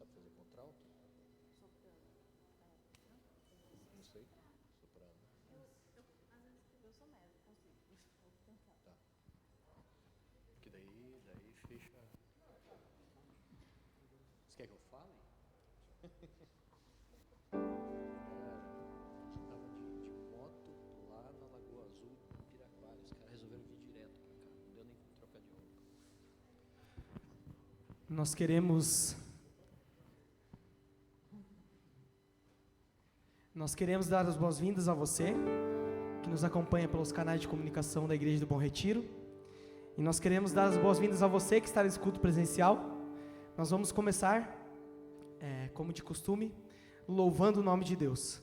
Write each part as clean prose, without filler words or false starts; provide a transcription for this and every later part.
sabe fazer contralto? Não sei. Soprano. Eu sou médica, consigo. Vou tentar. Tá. Porque daí fecha. Você quer que eu fale? Estava de moto lá na Lagoa Azul, em Piraquara. Os caras resolveram vir direto pra cá. Não deu nem pra trocar de roupa. Nós queremos dar as boas-vindas a você que nos acompanha pelos canais de comunicação da Igreja do Bom Retiro. E nós queremos dar as boas-vindas a você que está no culto presencial. Nós vamos começar, como de costume, louvando o nome de Deus.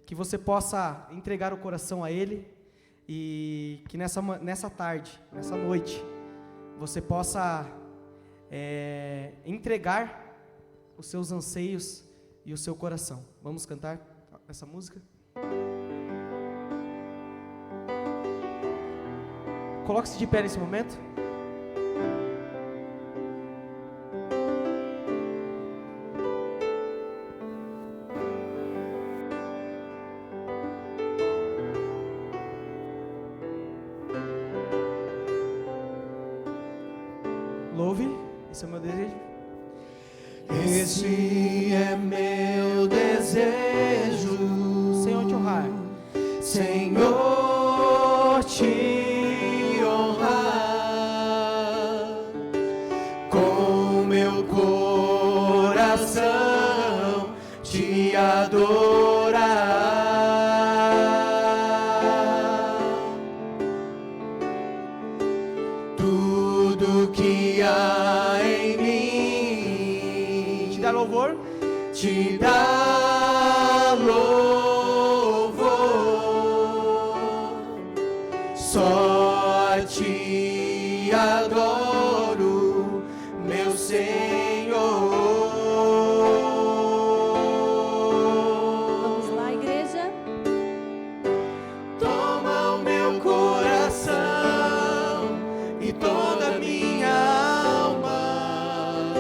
Que você possa entregar o coração a Ele e que nessa tarde, nessa noite, você possa entregar os seus anseios e o seu coração. Vamos cantar essa música? Coloque-se de pé nesse momento. Louve, esse é o meu desejo. Esse é meu desejo, Senhor, te honrar. Senhor, te honrar com meu coração, te adorar. Tudo que há em mim Te dar louvor. te dá louvor, só te adoro, meu Senhor. Vamos lá, igreja. Toma o meu coração e toda a minha alma.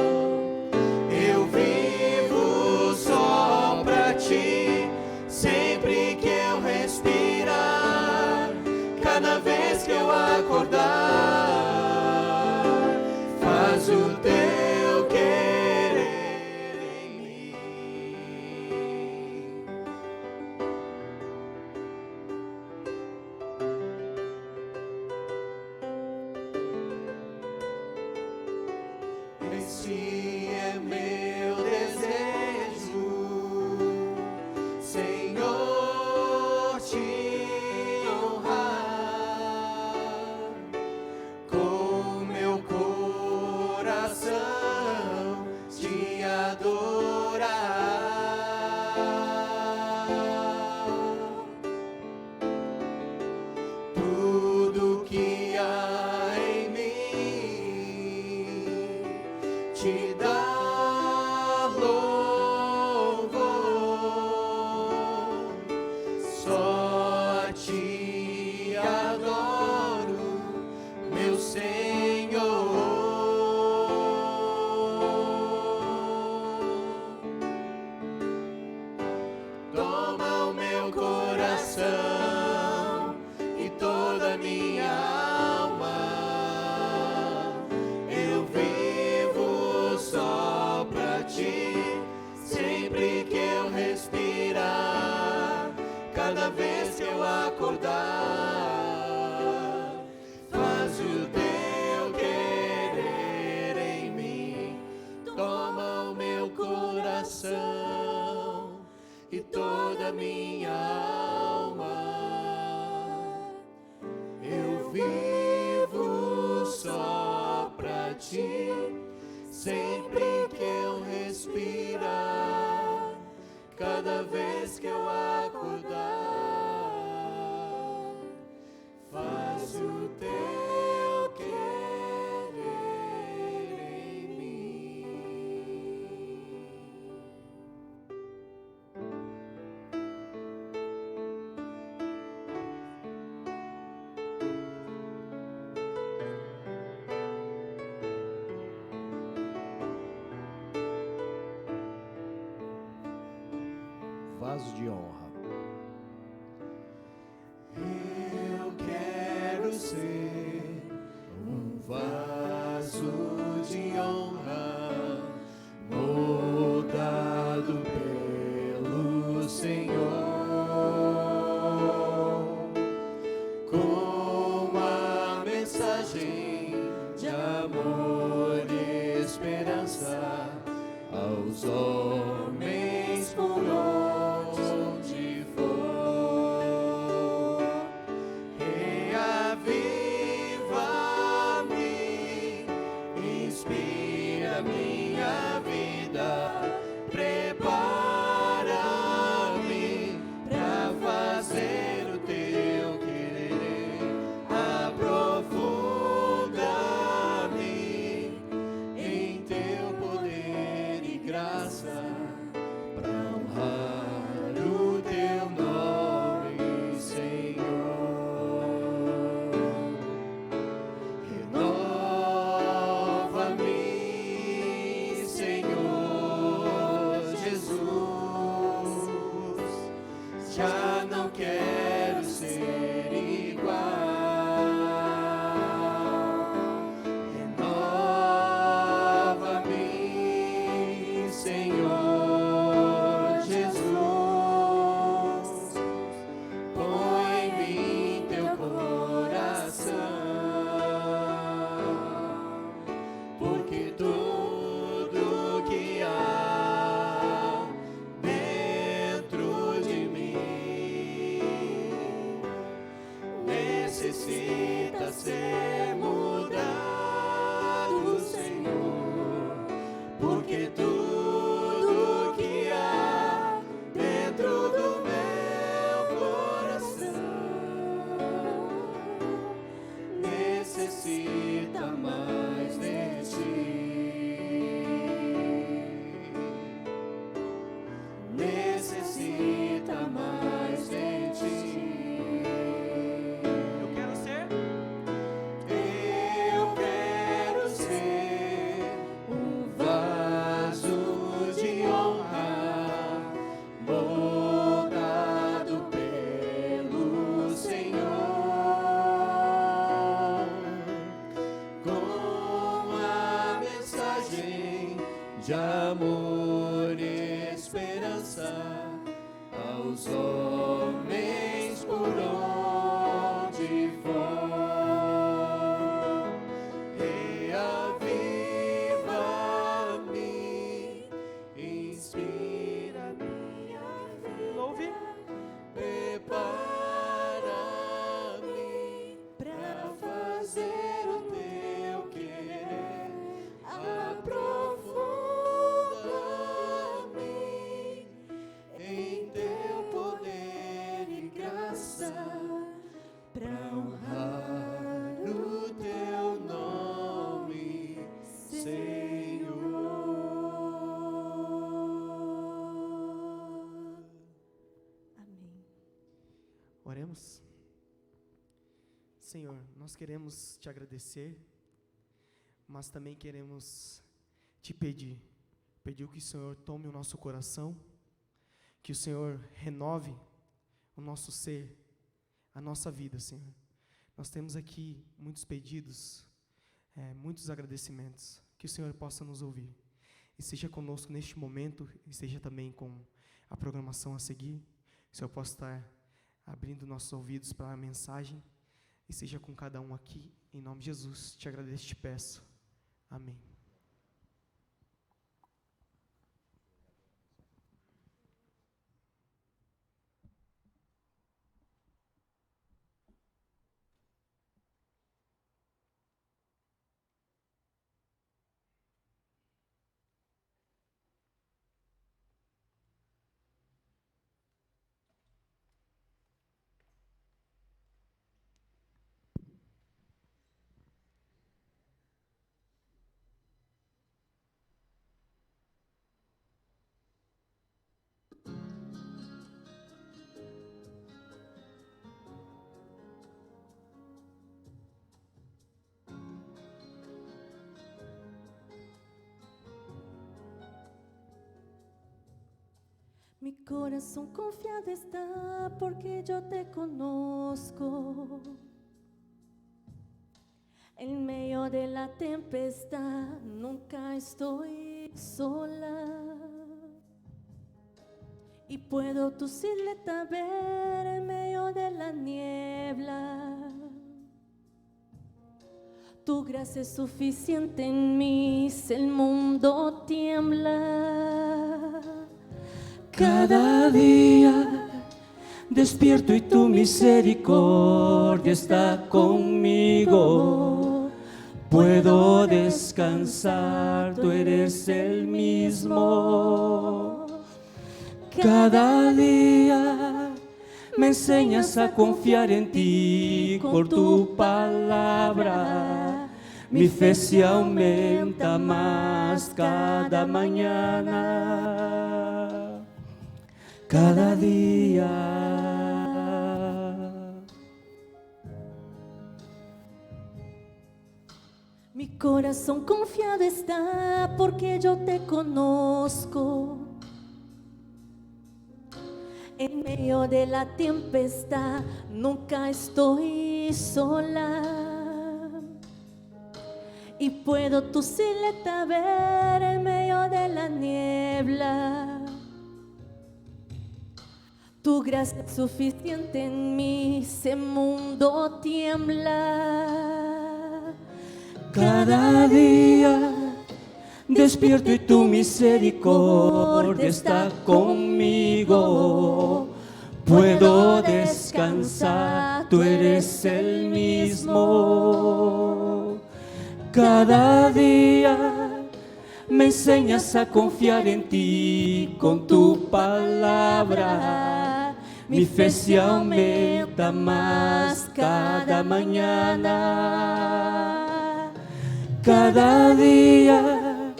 Eu vivo só pra ti, sempre que eu respirar, cada vez que eu acordar, faz o teu querer em mim. Esse é meu desejo, Senhor, te honrar com meu coração, te adorar. Tudo que há em mim te dá louvor, só te adoro, meu Senhor. Toma o meu coração e toda a minha alma. Eu vivo só pra ti, sempre que eu respirar, cada vez que eu acordar, faz o teu vaso de honra. Eu quero ser um vaso de honra, moldado pelo Senhor, com a mensagem de amor e esperança aos homens por onde for. Reaviva-me, inspira minha vida, prepara-me pra fazer o teu querer, aprofunda-me em teu poder e graça, pra honrar o teu nome, Senhor. Renova-me, Senhor Jesus, já não quero ser igual. Renova-me, Senhor Jesus, põe em mim teu coração, porque tudo que há dentro de mim necessita ser mudado, Senhor, porque tudo que há dentro do meu coração necessita mais de ti, necessita mais de ti. Eu quero ser. Eu quero ser um vaso de honra, moldado pelo Senhor, com a mensagem de amor e esperança aos homens por onde for. Reaviva-me, inspira minha vida, Louve. prepara-me pra fazer o teu querer, aprofunda-me em teu poder e graça, pra honrar o teu nome, Senhor. Amém. Oremos. Senhor, nós queremos te agradecer, mas também queremos te pedir que o Senhor tome o nosso coração, que o Senhor renove o nosso ser, a nossa vida, Senhor. Nós temos aqui muitos pedidos, muitos agradecimentos, que o Senhor possa nos ouvir, e seja conosco neste momento, e seja também com a programação a seguir, que o Senhor possa estar abrindo nossos ouvidos para a mensagem, e seja com cada um aqui, em nome de Jesus, te agradeço e te peço. Amém. Mi corazón confiado está porque yo te conozco. En medio de la tempestad nunca estoy sola. Y puedo tu silueta ver en medio de la niebla. Tu gracia es suficiente en mí, si el mundo tiembla. Cada día despierto y tu misericordia está conmigo. Puedo descansar, tú eres el mismo. Cada día me enseñas a confiar en ti por tu palabra. Mi fe se aumenta más cada mañana, cada día. Mi corazón confiado está porque yo te conozco. En medio de la tempestad nunca estoy sola. Y puedo tu silueta ver en medio de la niebla. Tu gracia es suficiente en mí, si el mundo tiembla. Cada día despierto y tu misericordia está conmigo. Puedo descansar, tú eres el mismo. Cada día me enseñas a confiar en ti con tu palabra. Mi fe se aumenta más cada mañana. Cada día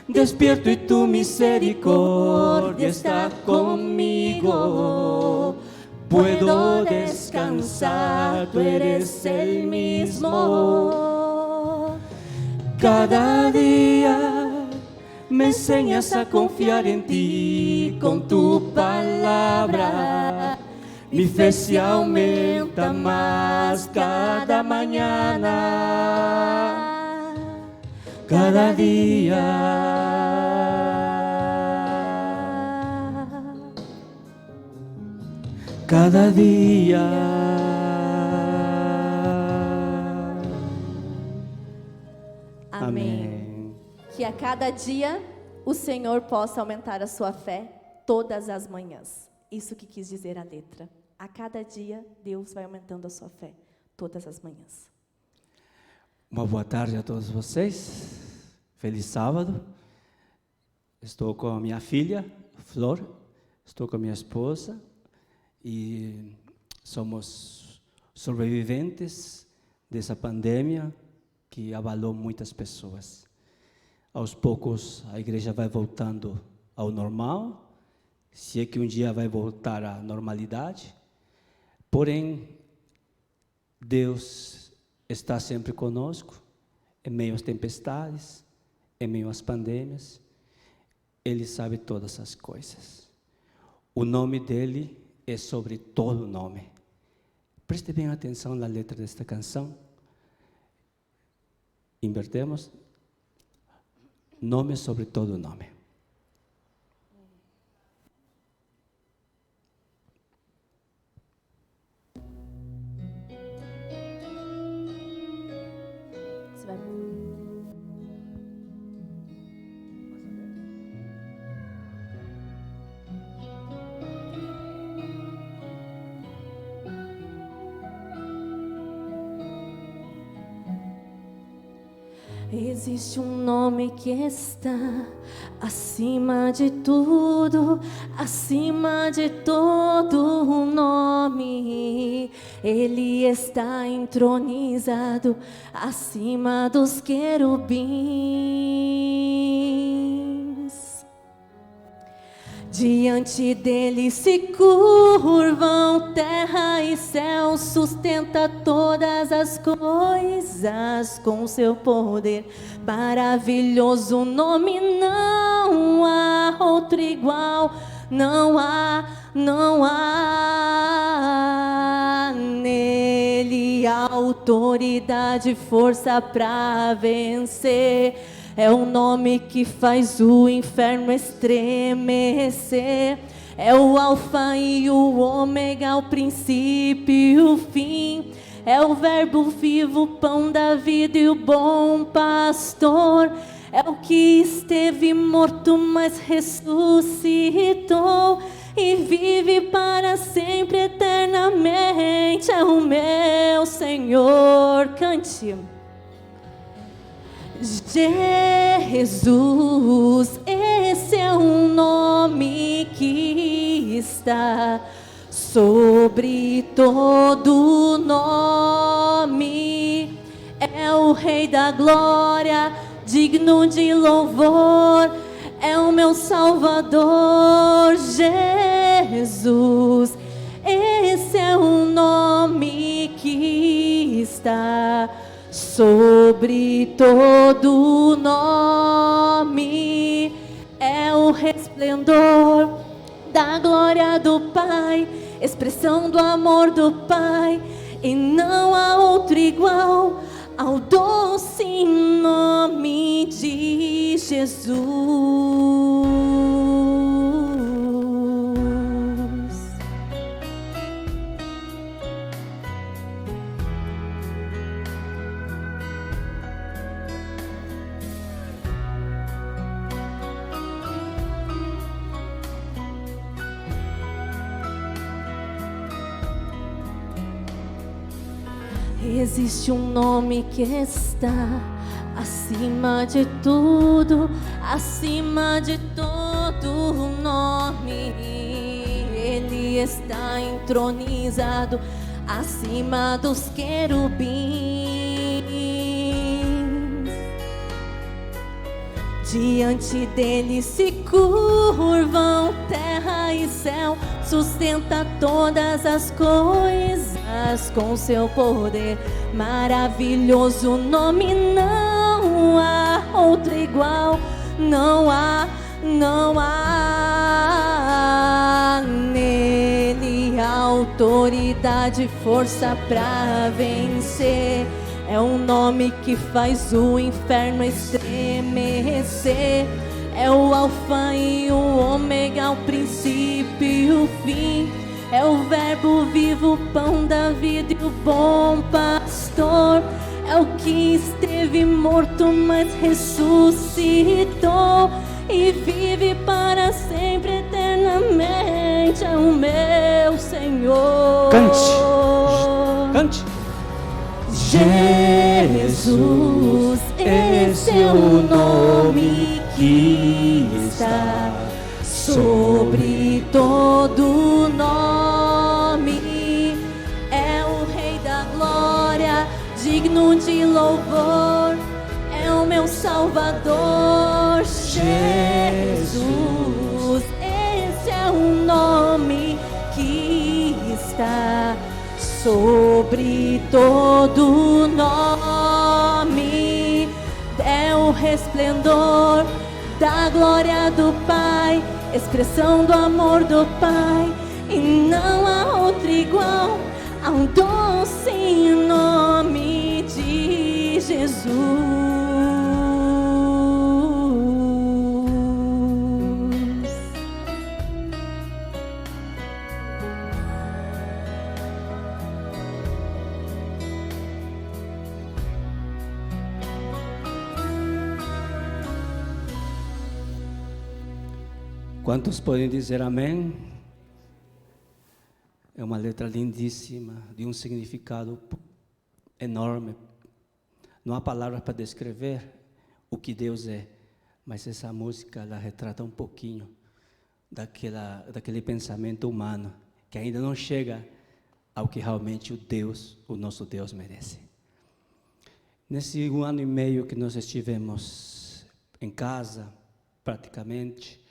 despierto y tu misericordia está conmigo. Puedo descansar, tú eres el mismo. Cada día me enseñas a confiar en ti con tu palabra. Mi fe se aumenta más cada mañana, cada día. Cada día. Amém. Que a cada dia o Senhor possa aumentar a sua fé todas as manhãs. Isso que quis dizer a letra. A cada dia Deus vai aumentando a sua fé todas as manhãs. Uma boa tarde a todos vocês. Feliz sábado. Estou com a minha filha, Flor. Estou com a minha esposa. E somos sobreviventes dessa pandemia que abalou muitas pessoas. Aos poucos a igreja vai voltando ao normal, se é que um dia vai voltar à normalidade. Porém, Deus está sempre conosco, em meio às tempestades, em meio às pandemias. Ele sabe todas as coisas. O nome dele é sobre todo nome. Preste bem atenção na letra desta canção. Invertemos. Nome sobre todo nome. Você vai... Existe um nome que está acima de tudo, acima de todo nome. Ele está entronizado acima dos querubins. Diante dele se curvam terra e céu, sustenta todas as coisas com seu poder. Maravilhoso nome, não há outro igual. não há nele autoridade, força para vencer. É o nome que faz o inferno estremecer. É o alfa e o ômega, o princípio e o fim. É o verbo vivo, o pão da vida e o bom pastor. É o que esteve morto, mas ressuscitou e vive para sempre, eternamente. É o meu Senhor. Cante. Jesus, esse é um nome que está sobre todo nome. É o Rei da glória, digno de louvor. É o meu Salvador, Jesus. Esse é um nome que está sobre todo nome. É o resplendor da glória do Pai, expressão do amor do Pai, e não há outro igual ao doce nome de Jesus. Existe um nome que está acima de tudo, acima de todo nome. Ele está entronizado acima dos querubins. Diante dele se curvam terra e céu, sustenta todas as coisas com seu poder. Maravilhoso nome, não há outro igual, não há nele autoridade, força pra vencer. É um nome que faz o inferno estremecer. É o alfa e o ômega, o princípio e o fim. É o verbo vivo, o pão da vida e o bom pastor. É o que esteve morto, mas ressuscitou e vive para sempre, eternamente. É o meu Senhor. Cante. Jesus, esse é o nome que está sobre todo nome. É o Rei da glória, digno de louvor. É o meu Salvador, Jesus. Esse é o nome que está sobre todo nome. É o resplendor da glória do Pai, expressão do amor do Pai, e não há outro igual ao doce nome de Jesus. Quantos podem dizer amém? É uma letra lindíssima, de um significado enorme. Não há palavras para descrever o que Deus é, mas essa música ela retrata um pouquinho daquele pensamento humano que ainda não chega ao que realmente o nosso Deus merece. Nesse 1 ano e meio que nós estivemos em casa, praticamente,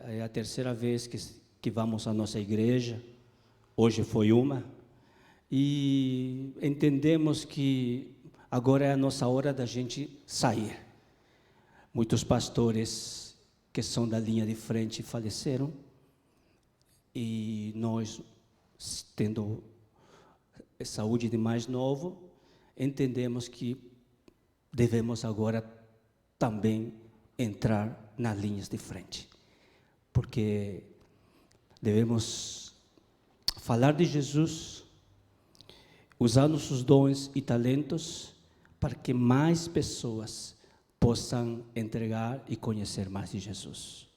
é a terceira vez que vamos à nossa igreja. Hoje foi uma, e entendemos que agora é a nossa hora da gente sair. Muitos pastores que são da linha de frente faleceram, e nós, tendo saúde de mais novo, entendemos que devemos agora também entrar nas linhas de frente, porque devemos falar de Jesus, usar nossos dons e talentos para que mais pessoas possam entregar e conhecer mais de Jesus.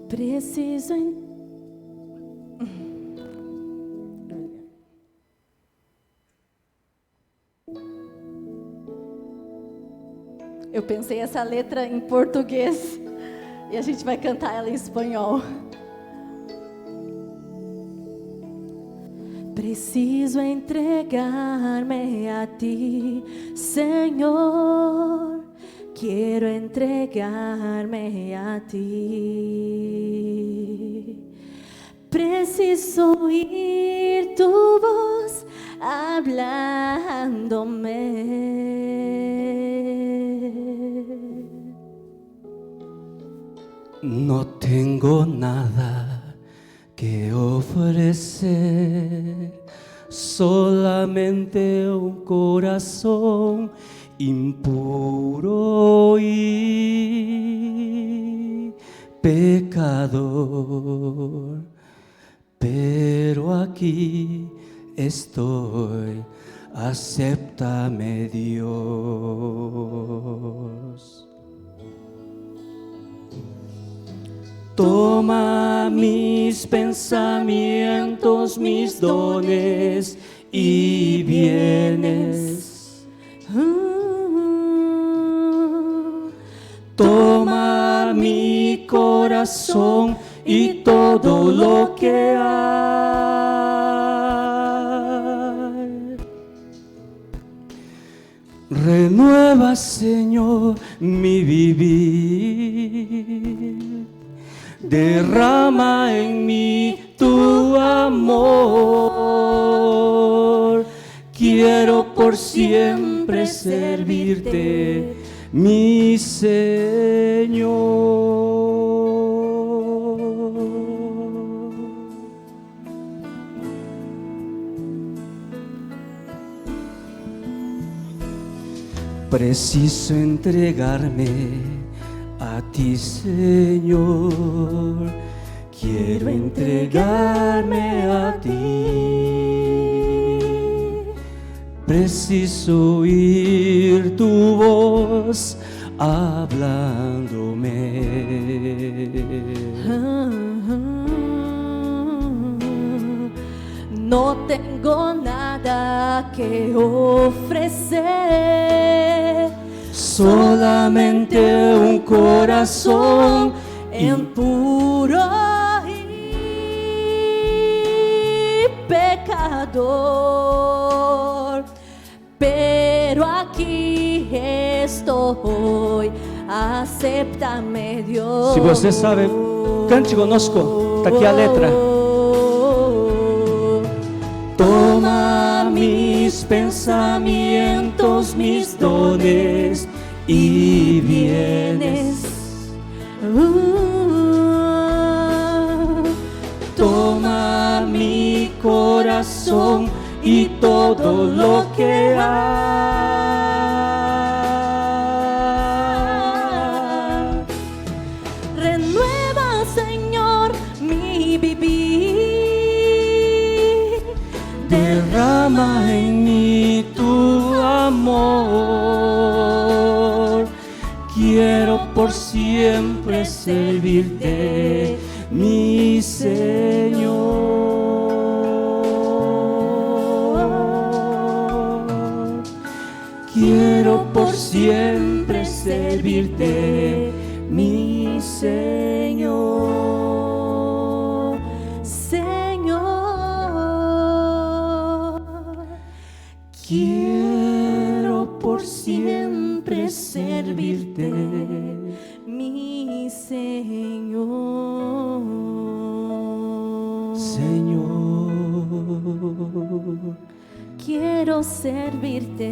Preciso Eu pensei essa letra em português e a gente vai cantar ela em espanhol. Preciso entregar-me a ti, Senhor. Quiero entregarme a ti. Preciso oír tu voz hablándome. No tengo nada que ofrecer, solamente un corazón impuro y pecador, pero aquí estoy, acéptame Dios. Toma mis pensamientos, mis dones y bienes. Toma mi corazón y todo lo que hay. Renueva, Señor, mi vivir. Derrama en mí tu amor. Quiero por siempre servirte, mi Señor. Preciso entregarme a ti, Señor. Quiero entregarme a ti. Preciso oír tu voz hablándome. No tengo nada que ofrecer, solamente un corazón impuro y pecador, pero aquí estoy, acéptame Dios. Se você sabe, cante conosco, tá aqui a letra. Toma mis pensamientos, mis dones y bienes. Toma mi corazón y todo lo que hay. Renueva, Señor, mi vivir. Derrama en mí tu amor. Quiero por siempre servirte, mi Señor. Quiero por siempre servirte, mi Señor. Señor, Quiero por siempre sempre servirte, mi Senhor. Senhor, Quiero servirte.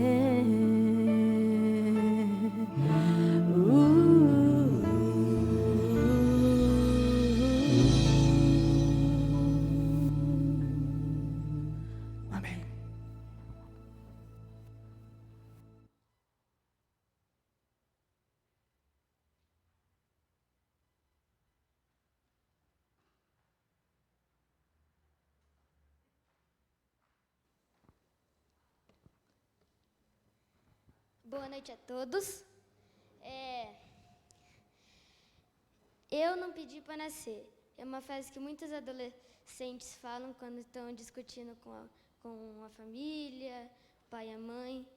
Amém. Boa noite a todos. Eu não pedi para nascer. É uma frase que muitos adolescentes falam quando estão discutindo com a família, o pai e a mãe.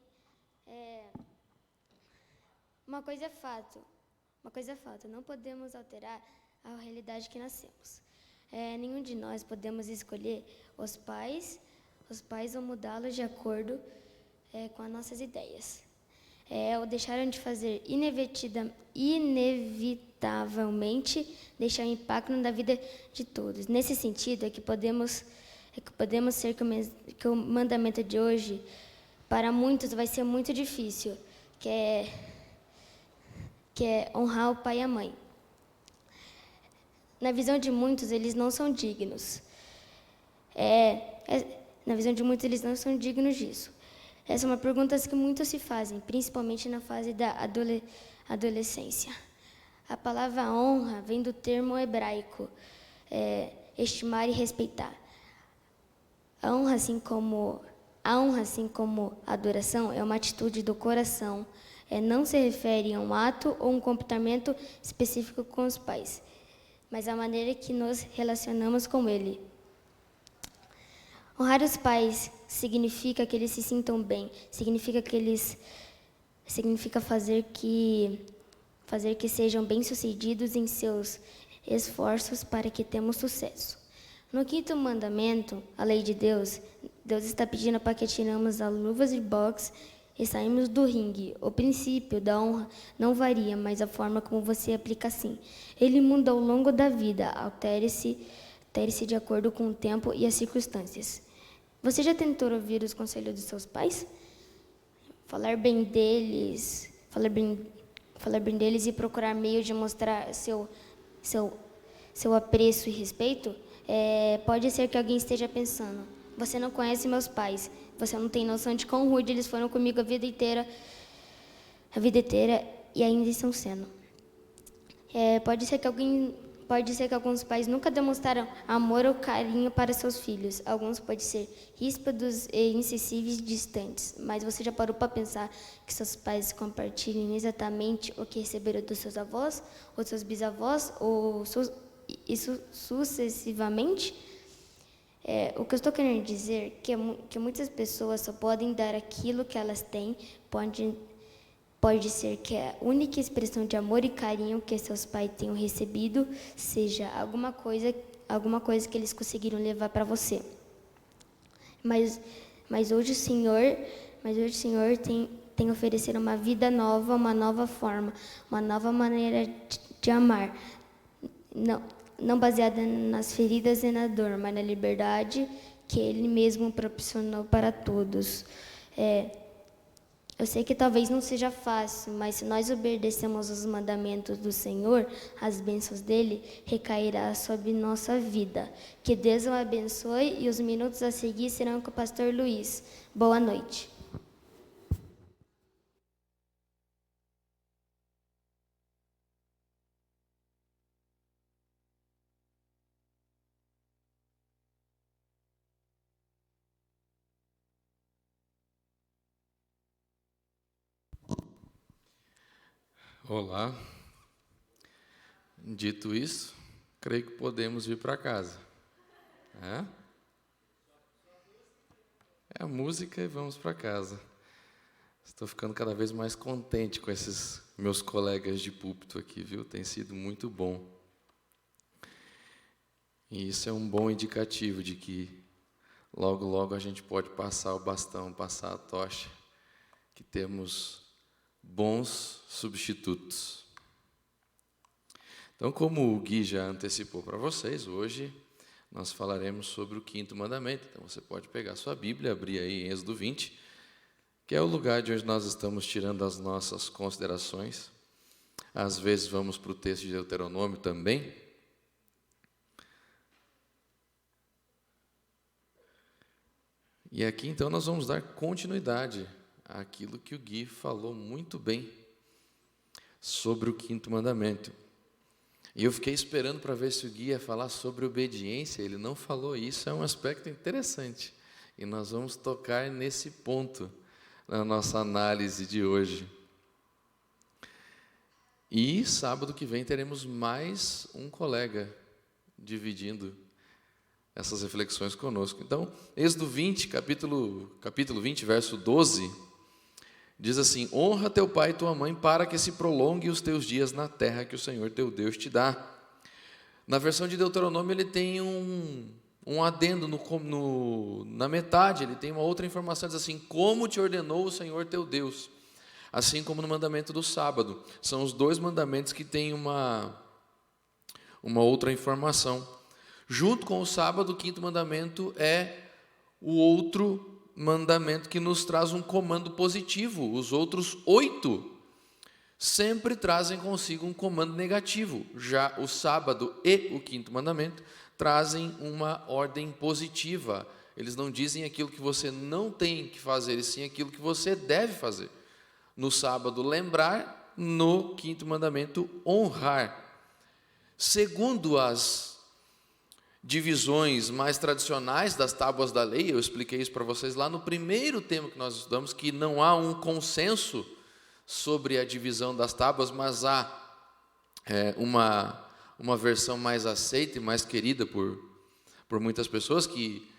Uma coisa é fato. Não podemos alterar a realidade que nascemos. Nenhum de nós podemos escolher os pais ou mudá-los de acordo com as nossas ideias. Ou deixaram de fazer inevitavelmente deixar impacto na vida de todos. Nesse sentido, é que podemos ser que o mandamento de hoje, para muitos, vai ser muito difícil, que é honrar o pai e a mãe. Na visão de muitos, eles não são dignos. Na visão de muitos, eles não são dignos disso. Essa é uma pergunta que muitos se fazem, principalmente na fase da adolescência. A palavra honra vem do termo hebraico, estimar e respeitar. A honra, assim como a adoração, é uma atitude do coração. Não se refere a um ato ou um comportamento específico com os pais, mas a maneira que nos relacionamos com ele. Honrar os pais significa que eles se sintam bem, significa fazer que sejam bem-sucedidos em seus esforços para que tenhamos sucesso. No 5º mandamento, a lei de Deus está pedindo para que tiramos as luvas de boxe e saímos do ringue. O princípio da honra não varia, mas a forma como você aplica sim. Ele muda ao longo da vida, altere-se de acordo com o tempo e as circunstâncias. Você já tentou ouvir os conselhos dos seus pais? Falar bem deles e procurar meio de mostrar seu apreço e respeito? Pode ser que alguém esteja pensando: você não conhece meus pais, você não tem noção de quão rude eles foram comigo a vida inteira e ainda estão sendo. Pode ser que alguns pais nunca demonstraram amor ou carinho para seus filhos. Alguns podem ser ríspidos e insensíveis e distantes. Mas você já parou para pensar que seus pais compartilhem exatamente o que receberam dos seus avós, ou seus bisavós, ou isso sucessivamente? O que eu estou querendo dizer é que muitas pessoas só podem dar aquilo que elas têm. Pode ser que a única expressão de amor e carinho que seus pais tenham recebido seja alguma coisa que eles conseguiram levar para você. Mas hoje o Senhor tem oferecer uma vida nova, uma nova forma, uma nova maneira de amar. Não baseada nas feridas e na dor, mas na liberdade que Ele mesmo proporcionou para todos. Eu sei que talvez não seja fácil, mas se nós obedecemos os mandamentos do Senhor, as bênçãos dele recairá sobre nossa vida. Que Deus o abençoe e os minutos a seguir serão com o pastor Luiz. Boa noite. Olá. Dito isso, creio que podemos ir para casa. É a música e vamos para casa. Estou ficando cada vez mais contente com esses meus colegas de púlpito aqui, viu? Tem sido muito bom. E isso é um bom indicativo de que logo, logo a gente pode passar o bastão, passar a tocha, que temos bons substitutos. Então, como o Gui já antecipou para vocês, hoje nós falaremos sobre o 5º mandamento. Então, você pode pegar sua Bíblia, abrir aí em Êxodo 20, que é o lugar de onde nós estamos tirando as nossas considerações. Às vezes vamos para o texto de Deuteronômio também. E aqui, então, nós vamos dar continuidade àquilo que o Gui falou muito bem sobre o 5º mandamento. E eu fiquei esperando para ver se o Gui ia falar sobre obediência. Ele não falou isso, é um aspecto interessante. E nós vamos tocar nesse ponto na nossa análise de hoje. E sábado que vem teremos mais um colega dividindo essas reflexões conosco. Então, Êxodo 20, capítulo 20, verso 12, diz assim: honra teu pai e tua mãe para que se prolongue os teus dias na terra que o Senhor teu Deus te dá. Na versão de Deuteronômio ele tem um adendo na metade, ele tem uma outra informação, diz assim: como te ordenou o Senhor teu Deus, assim como no mandamento do sábado. São os 2 mandamentos que têm uma outra informação. Junto com o sábado, o 5º mandamento é o outro mandamento que nos traz um comando positivo. Os outros 8 sempre trazem consigo um comando negativo. Já o sábado e o 5º mandamento trazem uma ordem positiva. Eles não dizem aquilo que você não tem que fazer, e sim aquilo que você deve fazer. No sábado, lembrar; no 5º mandamento, honrar. Segundo as divisões mais tradicionais das tábuas da lei, eu expliquei isso para vocês lá no primeiro tema que nós estudamos, que não há um consenso sobre a divisão das tábuas, mas há uma versão mais aceita e mais querida por muitas pessoas, que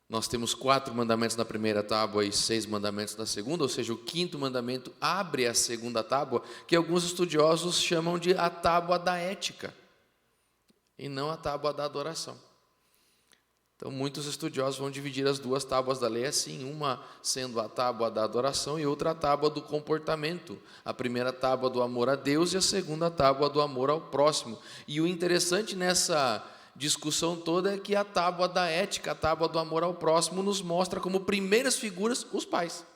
nós temos 4 mandamentos na primeira tábua e 6 mandamentos na segunda, ou seja, o 5º mandamento abre a segunda tábua, que alguns estudiosos chamam de a tábua da ética, e não a tábua da adoração. Então, muitos estudiosos vão dividir as 2 tábuas da lei assim, uma sendo a tábua da adoração e outra a tábua do comportamento. A primeira tábua do amor a Deus e a segunda tábua do amor ao próximo. E o interessante nessa discussão toda é que a tábua da ética, a tábua do amor ao próximo, nos mostra como primeiras figuras os pais.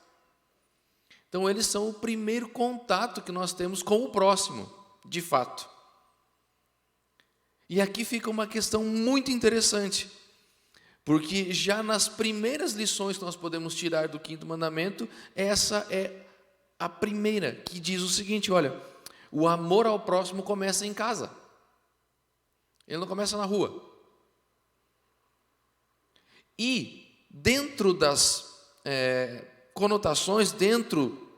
Então, eles são o primeiro contato que nós temos com o próximo, de fato. E aqui fica uma questão muito interessante, porque já nas primeiras lições que nós podemos tirar do 5º mandamento, essa é a primeira, que diz o seguinte: olha, o amor ao próximo começa em casa, ele não começa na rua. E dentro das conotações, dentro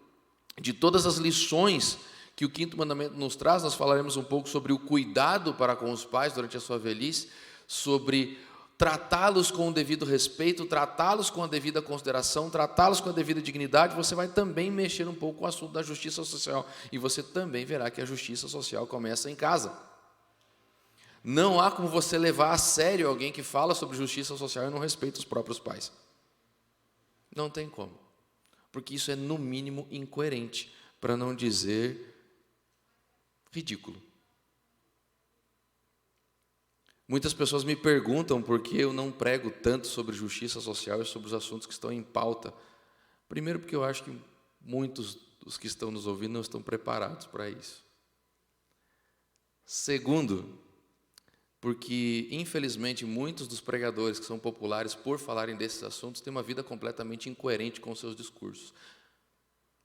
de todas as lições que o 5º mandamento nos traz, nós falaremos um pouco sobre o cuidado para com os pais durante a sua velhice, sobre tratá-los com o devido respeito, tratá-los com a devida consideração, tratá-los com a devida dignidade. Você vai também mexer um pouco com o assunto da justiça social, e você também verá que a justiça social começa em casa. Não há como você levar a sério alguém que fala sobre justiça social e não respeita os próprios pais. Não tem como, porque isso é no mínimo incoerente, para não dizer ridículo. Muitas pessoas me perguntam por que eu não prego tanto sobre justiça social e sobre os assuntos que estão em pauta. Primeiro, porque eu acho que muitos dos que estão nos ouvindo não estão preparados para isso. Segundo, porque, infelizmente, muitos dos pregadores que são populares por falarem desses assuntos têm uma vida completamente incoerente com seus discursos.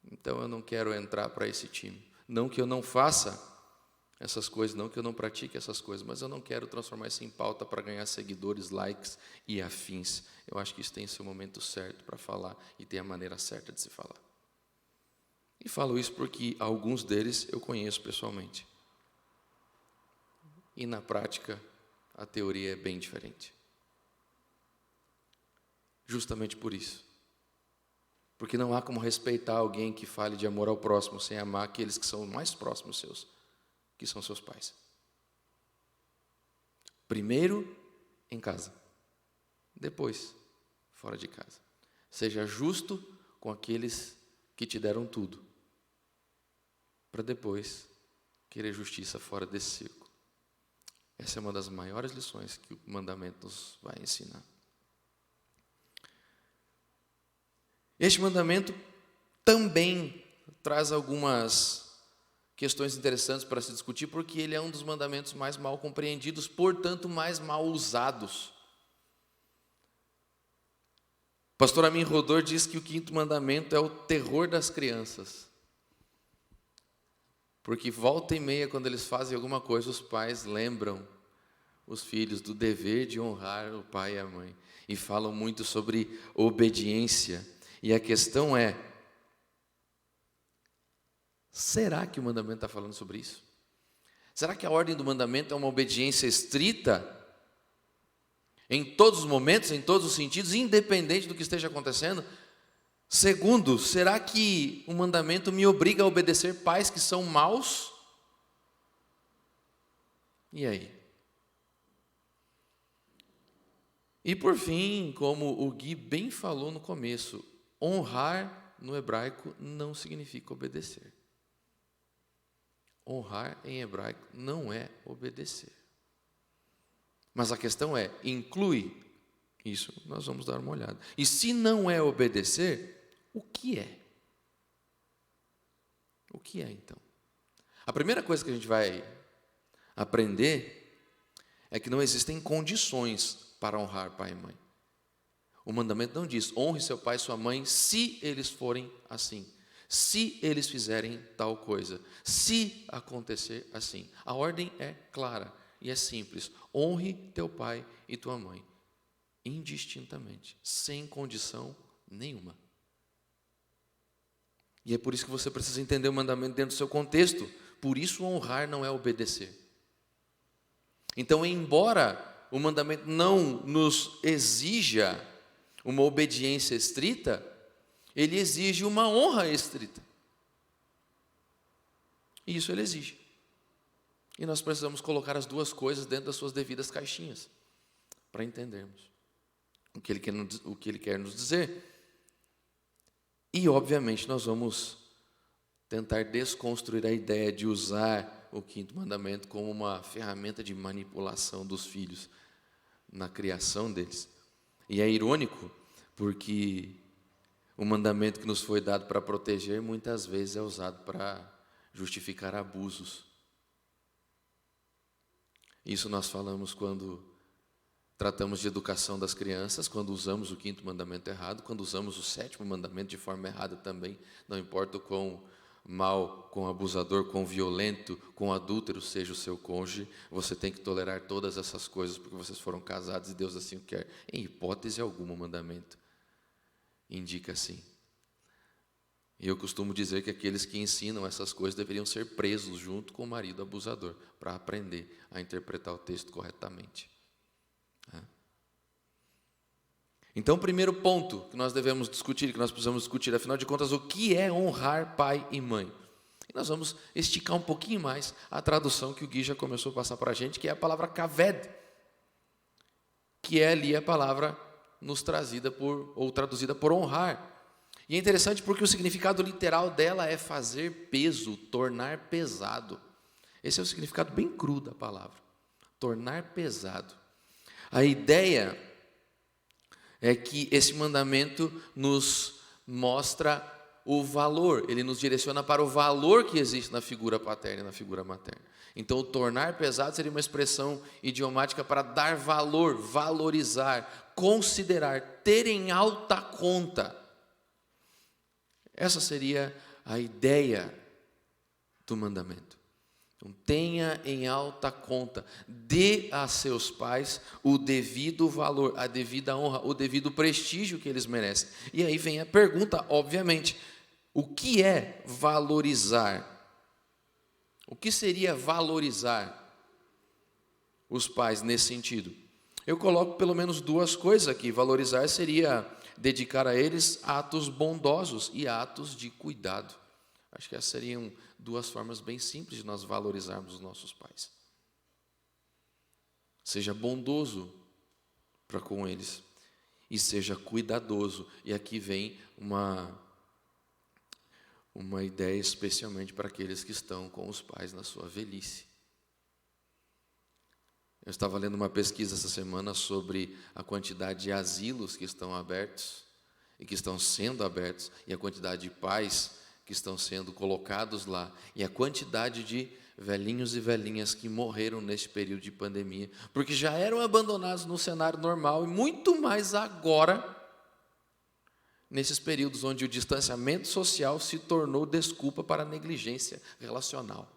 Então, eu não quero entrar para esse time. Não que eu não faça essas coisas, não que eu não pratique essas coisas, mas eu não quero transformar isso em pauta para ganhar seguidores, likes e afins. Eu acho que isso tem seu momento certo para falar e tem a maneira certa de se falar. E falo isso porque alguns deles eu conheço pessoalmente. E na prática, a teoria é bem diferente. Justamente por isso. Porque não há como respeitar alguém que fale de amor ao próximo sem amar aqueles que são mais próximos seus, que são seus pais. Primeiro, em casa. Depois, fora de casa. Seja justo com aqueles que te deram tudo. para depois querer justiça fora desse círculo. Essa é uma das maiores lições que o mandamento nos vai ensinar. Este mandamento também traz algumas questões interessantes para se discutir, porque ele é um dos mandamentos mais mal compreendidos, portanto, mais mal usados. O pastor Amin Rodor diz que o 5º mandamento é o terror das crianças. Porque volta e meia, quando eles fazem alguma coisa, os pais lembram os filhos do dever de honrar o pai e a mãe. E falam muito sobre obediência. E a questão é, será que o mandamento está falando sobre isso? Será que a ordem do mandamento é uma obediência estrita? Em todos os momentos, em todos os sentidos, independente do que esteja acontecendo? Segundo, será que o mandamento me obriga a obedecer pais que são maus? E aí? E por fim, como o Gui bem falou no começo, honrar no hebraico não significa obedecer. Honrar em hebraico não é obedecer. Mas a questão é, inclui isso? Nós vamos dar uma olhada. E se não é obedecer, o que é? O que é, então? A primeira coisa que a gente vai aprender é que não existem condições para honrar pai e mãe. O mandamento não diz, honre seu pai e sua mãe se eles forem assim, se eles fizerem tal coisa, se acontecer assim. A ordem é clara e é simples. Honre teu pai e tua mãe, indistintamente, sem condição nenhuma. E é por isso que você precisa entender o mandamento dentro do seu contexto. Por isso honrar não é obedecer. Então, embora o mandamento não nos exija uma obediência estrita, ele exige uma honra estrita. Isso ele exige. E nós precisamos colocar as duas coisas dentro das suas devidas caixinhas, para entendermos o que ele quer nos dizer. E, obviamente, nós vamos tentar desconstruir a ideia de usar o 5º mandamento como uma ferramenta de manipulação dos filhos na criação deles. E é irônico, porque o mandamento que nos foi dado para proteger, muitas vezes é usado para justificar abusos. Isso nós falamos quando tratamos de educação das crianças, quando usamos o 5º mandamento errado, quando usamos o 7º mandamento de forma errada também, não importa o quão mal, quão abusador, quão violento, quão adúltero seja o seu cônjuge, você tem que tolerar todas essas coisas porque vocês foram casados e Deus assim o quer. Em hipótese alguma, o mandamento indica assim. E eu costumo dizer que aqueles que ensinam essas coisas deveriam ser presos junto com o marido abusador, para aprender a interpretar o texto corretamente. Então, o primeiro ponto que nós devemos discutir, que nós precisamos discutir, afinal de contas, o que é honrar pai e mãe? E nós vamos esticar um pouquinho mais a tradução que o Gui já começou a passar para a gente, que é a palavra kaved, que é ali a palavra nos traduzida por honrar. E é interessante porque o significado literal dela é fazer peso, tornar pesado. Esse é o significado bem cru da palavra, tornar pesado. A ideia é que esse mandamento nos mostra o valor, ele nos direciona para o valor que existe na figura paterna e na figura materna. Então, o tornar pesado seria uma expressão idiomática para dar valor, valorizar, considerar, ter em alta conta. Essa seria a ideia do mandamento. Então, tenha em alta conta, dê a seus pais o devido valor, a devida honra, o devido prestígio que eles merecem. E aí vem a pergunta, obviamente, o que é valorizar? O que seria valorizar os pais nesse sentido? Eu coloco pelo menos duas coisas aqui. Valorizar seria dedicar a eles atos bondosos e atos de cuidado. Acho que essas seriam duas formas bem simples de nós valorizarmos os nossos pais. Seja bondoso para com eles e seja cuidadoso. E aqui vem uma ideia especialmente para aqueles que estão com os pais na sua velhice. Eu estava lendo uma pesquisa essa semana sobre a quantidade de asilos que estão abertos e que estão sendo abertos, e a quantidade de pais que estão sendo colocados lá, e a quantidade de velhinhos e velhinhas que morreram neste período de pandemia, porque já eram abandonados no cenário normal, e muito mais agora, nesses períodos onde o distanciamento social se tornou desculpa para a negligência relacional.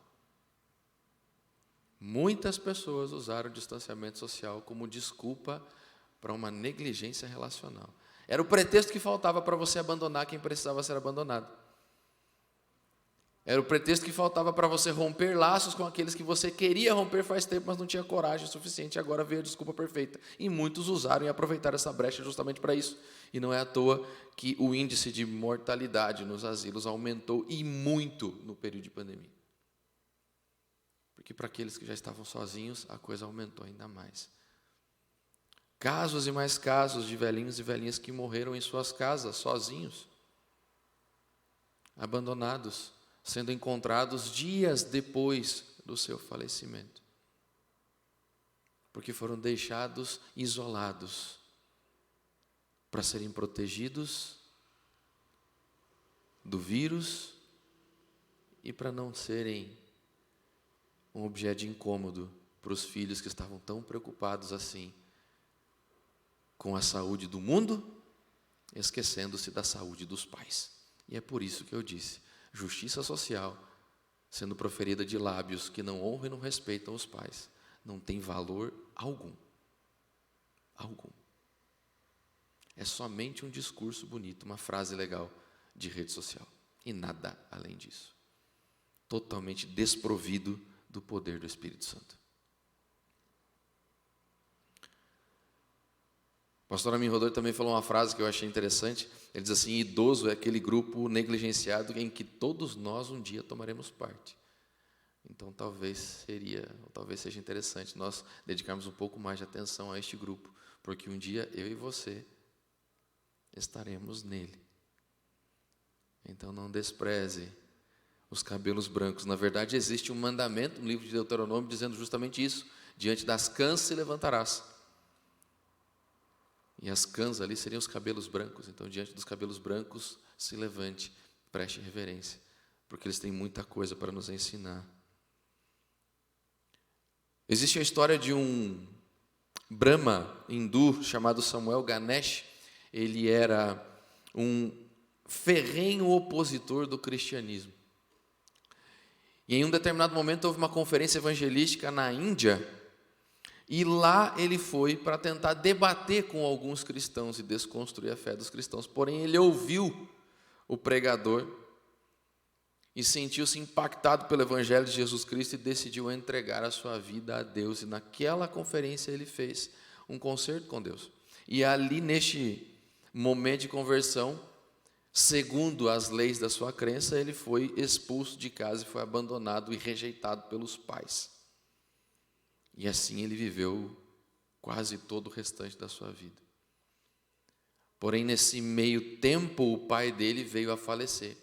Muitas pessoas usaram o distanciamento social como desculpa para uma negligência relacional. Era o pretexto que faltava para você abandonar quem precisava ser abandonado. Era o pretexto que faltava para você romper laços com aqueles que você queria romper faz tempo, mas não tinha coragem suficiente. Agora veio a desculpa perfeita. E muitos usaram e aproveitaram essa brecha justamente para isso. E não é à toa que o índice de mortalidade nos asilos aumentou, e muito, no período de pandemia. Porque para aqueles que já estavam sozinhos, a coisa aumentou ainda mais. Casos e mais casos de velhinhos e velhinhas que morreram em suas casas, sozinhos, abandonados, sendo encontrados dias depois do seu falecimento. Porque foram deixados isolados para serem protegidos do vírus e para não serem um objeto de incômodo para os filhos que estavam tão preocupados assim com a saúde do mundo, esquecendo-se da saúde dos pais. E é por isso que eu disse, justiça social, sendo proferida de lábios que não honram e não respeitam os pais, não tem valor algum. Algum. É somente um discurso bonito, uma frase legal de rede social. E nada além disso. Totalmente desprovido do poder do Espírito Santo. O pastor Amin Rodor também falou uma frase que eu achei interessante. Ele diz assim: idoso é aquele grupo negligenciado em que todos nós um dia tomaremos parte. Então talvez seja interessante nós dedicarmos um pouco mais de atenção a este grupo, porque um dia eu e você estaremos nele. Então não despreze os cabelos brancos. Na verdade, existe um mandamento no livro de Deuteronômio dizendo justamente isso: diante das cãs se levantarás. E as cãs ali seriam os cabelos brancos. Então, diante dos cabelos brancos, se levante, preste reverência, porque eles têm muita coisa para nos ensinar. Existe a história de um Brahma hindu chamado Samuel Ganesh. Ele era um ferrenho opositor do cristianismo. E em um determinado momento houve uma conferência evangelística na Índia, e lá ele foi para tentar debater com alguns cristãos e desconstruir a fé dos cristãos. Porém, ele ouviu o pregador e sentiu-se impactado pelo evangelho de Jesus Cristo e decidiu entregar a sua vida a Deus. E naquela conferência ele fez um concerto com Deus. E ali, neste momento de conversão, segundo as leis da sua crença, ele foi expulso de casa e foi abandonado e rejeitado pelos pais. E assim ele viveu quase todo o restante da sua vida. Porém, nesse meio tempo, o pai dele veio a falecer.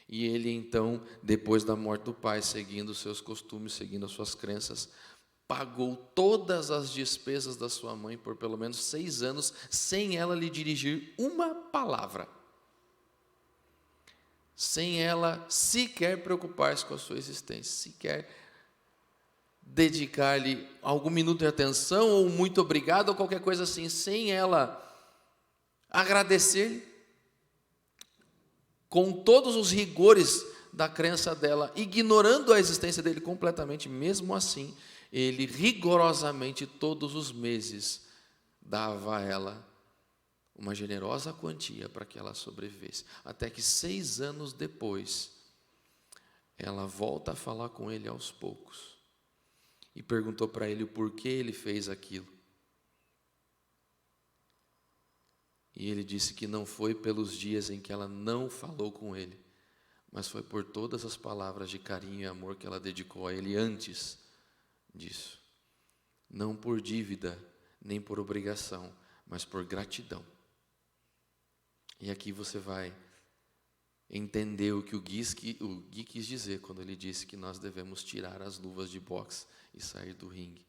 E ele, então, depois da morte do pai, seguindo os seus costumes, seguindo as suas crenças, pagou todas as despesas da sua mãe por pelo menos 6 anos, sem ela lhe dirigir uma palavra. Sem ela sequer preocupar-se com a sua existência, sequer dedicar-lhe algum minuto de atenção, ou muito obrigado, ou qualquer coisa assim, sem ela agradecer-lhe, com todos os rigores da crença dela, ignorando a existência dele completamente. Mesmo assim, ele rigorosamente, todos os meses, dava a ela uma generosa quantia para que ela sobrevivesse. Até que 6 anos depois, ela volta a falar com ele aos poucos. E perguntou para ele o porquê ele fez aquilo. E ele disse que não foi pelos dias em que ela não falou com ele, mas foi por todas as palavras de carinho e amor que ela dedicou a ele antes disso. Não por dívida, nem por obrigação, mas por gratidão. E aqui você vai entendeu o que o Gui quis dizer quando ele disse que nós devemos tirar as luvas de boxe e sair do ringue.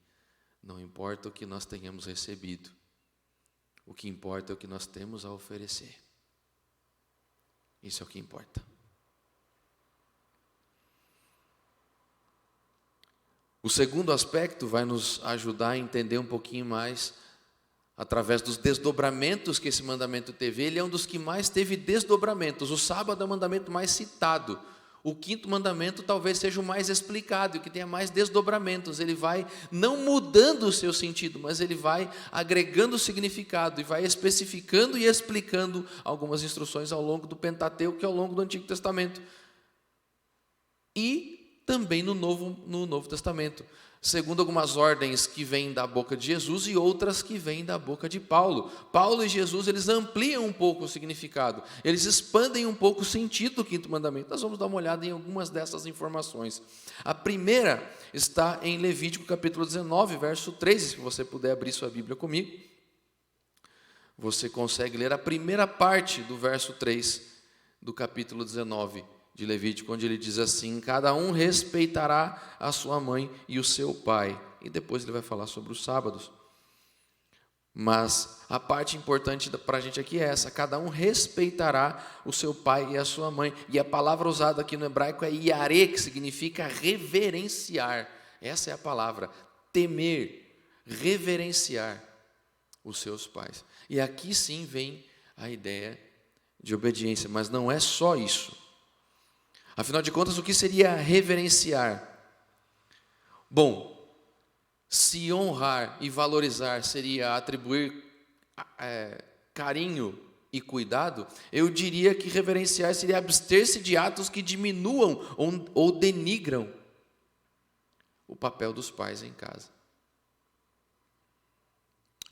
Não importa o que nós tenhamos recebido, o que importa é o que nós temos a oferecer. Isso é o que importa. O segundo aspecto vai nos ajudar a entender um pouquinho mais através dos desdobramentos que esse mandamento teve. Ele é um dos que mais teve desdobramentos. O sábado é o mandamento mais citado. O quinto mandamento talvez seja o mais explicado e o que tenha mais desdobramentos. Ele vai não mudando o seu sentido, mas ele vai agregando significado e vai especificando e explicando algumas instruções ao longo do Pentateuco e ao longo do Antigo Testamento. E também no Novo Testamento, segundo algumas ordens que vêm da boca de Jesus e outras que vêm da boca de Paulo. Paulo e Jesus, eles ampliam um pouco o significado, eles expandem um pouco o sentido do quinto mandamento. Nós vamos dar uma olhada em algumas dessas informações. A primeira está em Levítico capítulo 19, verso 13, se você puder abrir sua Bíblia comigo. Você consegue ler a primeira parte do verso 3 do capítulo 19 de Levítico, onde ele diz assim: cada um respeitará a sua mãe e o seu pai. E depois ele vai falar sobre os sábados. Mas a parte importante para a gente aqui é essa: cada um respeitará o seu pai e a sua mãe. E a palavra usada aqui no hebraico é yarê, que significa reverenciar. Essa é a palavra, temer, reverenciar os seus pais. E aqui sim vem a ideia de obediência, mas não é só isso. Afinal de contas, o que seria reverenciar? Bom, se honrar e valorizar seria atribuir carinho e cuidado, eu diria que reverenciar seria abster-se de atos que diminuam ou denigram o papel dos pais em casa.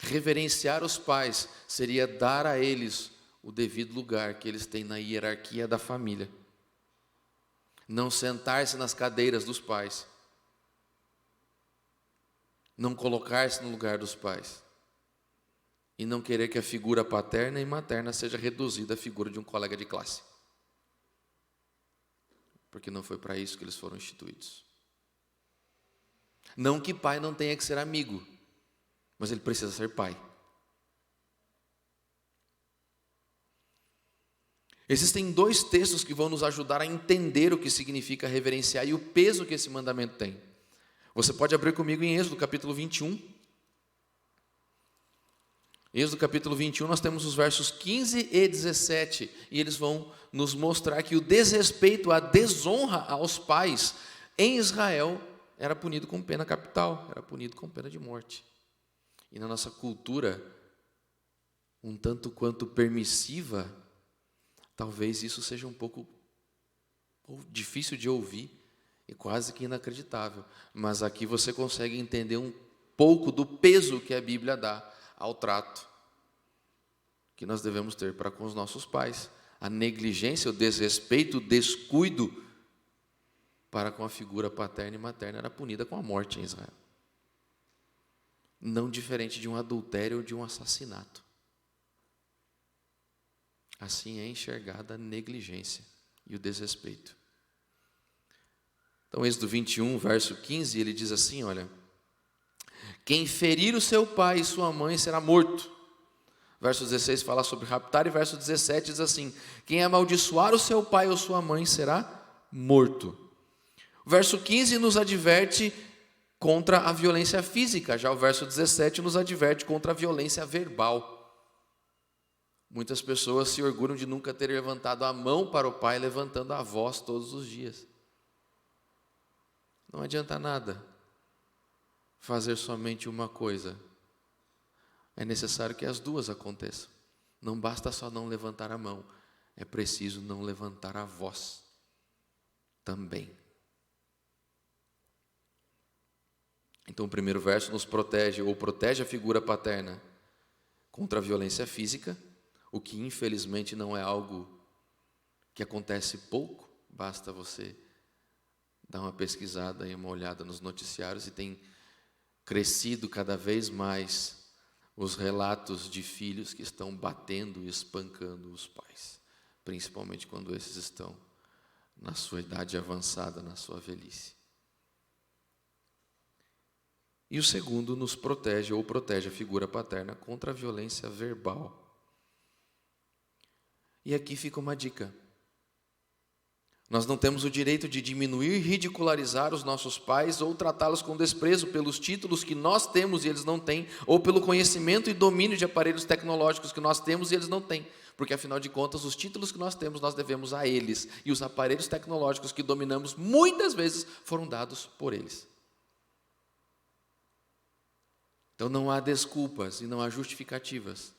Reverenciar os pais seria dar a eles o devido lugar que eles têm na hierarquia da família. Não sentar-se nas cadeiras dos pais. Não colocar-se no lugar dos pais. E não querer que a figura paterna e materna seja reduzida à figura de um colega de classe. Porque não foi para isso que eles foram instituídos. Não que pai não tenha que ser amigo, mas ele precisa ser pai. Existem dois textos que vão nos ajudar a entender o que significa reverenciar e o peso que esse mandamento tem. Você pode abrir comigo em Êxodo capítulo 21. Êxodo capítulo 21, nós temos os versos 15 e 17, e eles vão nos mostrar que o desrespeito, a desonra aos pais em Israel era punido com pena capital, era punido com pena de morte. E na nossa cultura, um tanto quanto permissiva, talvez isso seja um pouco difícil de ouvir e quase que inacreditável. Mas aqui você consegue entender um pouco do peso que a Bíblia dá ao trato que nós devemos ter para com os nossos pais. A negligência, o desrespeito, o descuido para com a figura paterna e materna era punida com a morte em Israel. Não diferente de um adultério ou de um assassinato. Assim é enxergada a negligência e o desrespeito. Então, Êxodo 21, verso 15, ele diz assim, olha: quem ferir o seu pai e sua mãe será morto. Verso 16 fala sobre raptar, e verso 17 diz assim: quem amaldiçoar o seu pai ou sua mãe será morto. O verso 15 nos adverte contra a violência física, já o verso 17 nos adverte contra a violência verbal. Muitas pessoas se orgulham de nunca ter levantado a mão para o pai, levantando a voz todos os dias. Não adianta nada fazer somente uma coisa. É necessário que as duas aconteçam. Não basta só não levantar a mão, é preciso não levantar a voz também. Então o primeiro verso nos protege, ou protege a figura paterna contra a violência física, o que infelizmente não é algo que acontece pouco. Basta você dar uma pesquisada e uma olhada nos noticiários, e tem crescido cada vez mais os relatos de filhos que estão batendo e espancando os pais. principalmente quando esses estão na sua idade avançada, na sua velhice. E o segundo nos protege, ou protege a figura paterna contra a violência verbal. E aqui fica uma dica. Nós não temos o direito de diminuir, ridicularizar os nossos pais ou tratá-los com desprezo pelos títulos que nós temos e eles não têm, ou pelo conhecimento e domínio de aparelhos tecnológicos que nós temos e eles não têm. Porque, afinal de contas, os títulos que nós temos, nós devemos a eles. E os aparelhos tecnológicos que dominamos, muitas vezes, foram dados por eles. Então, não há desculpas e não há justificativas.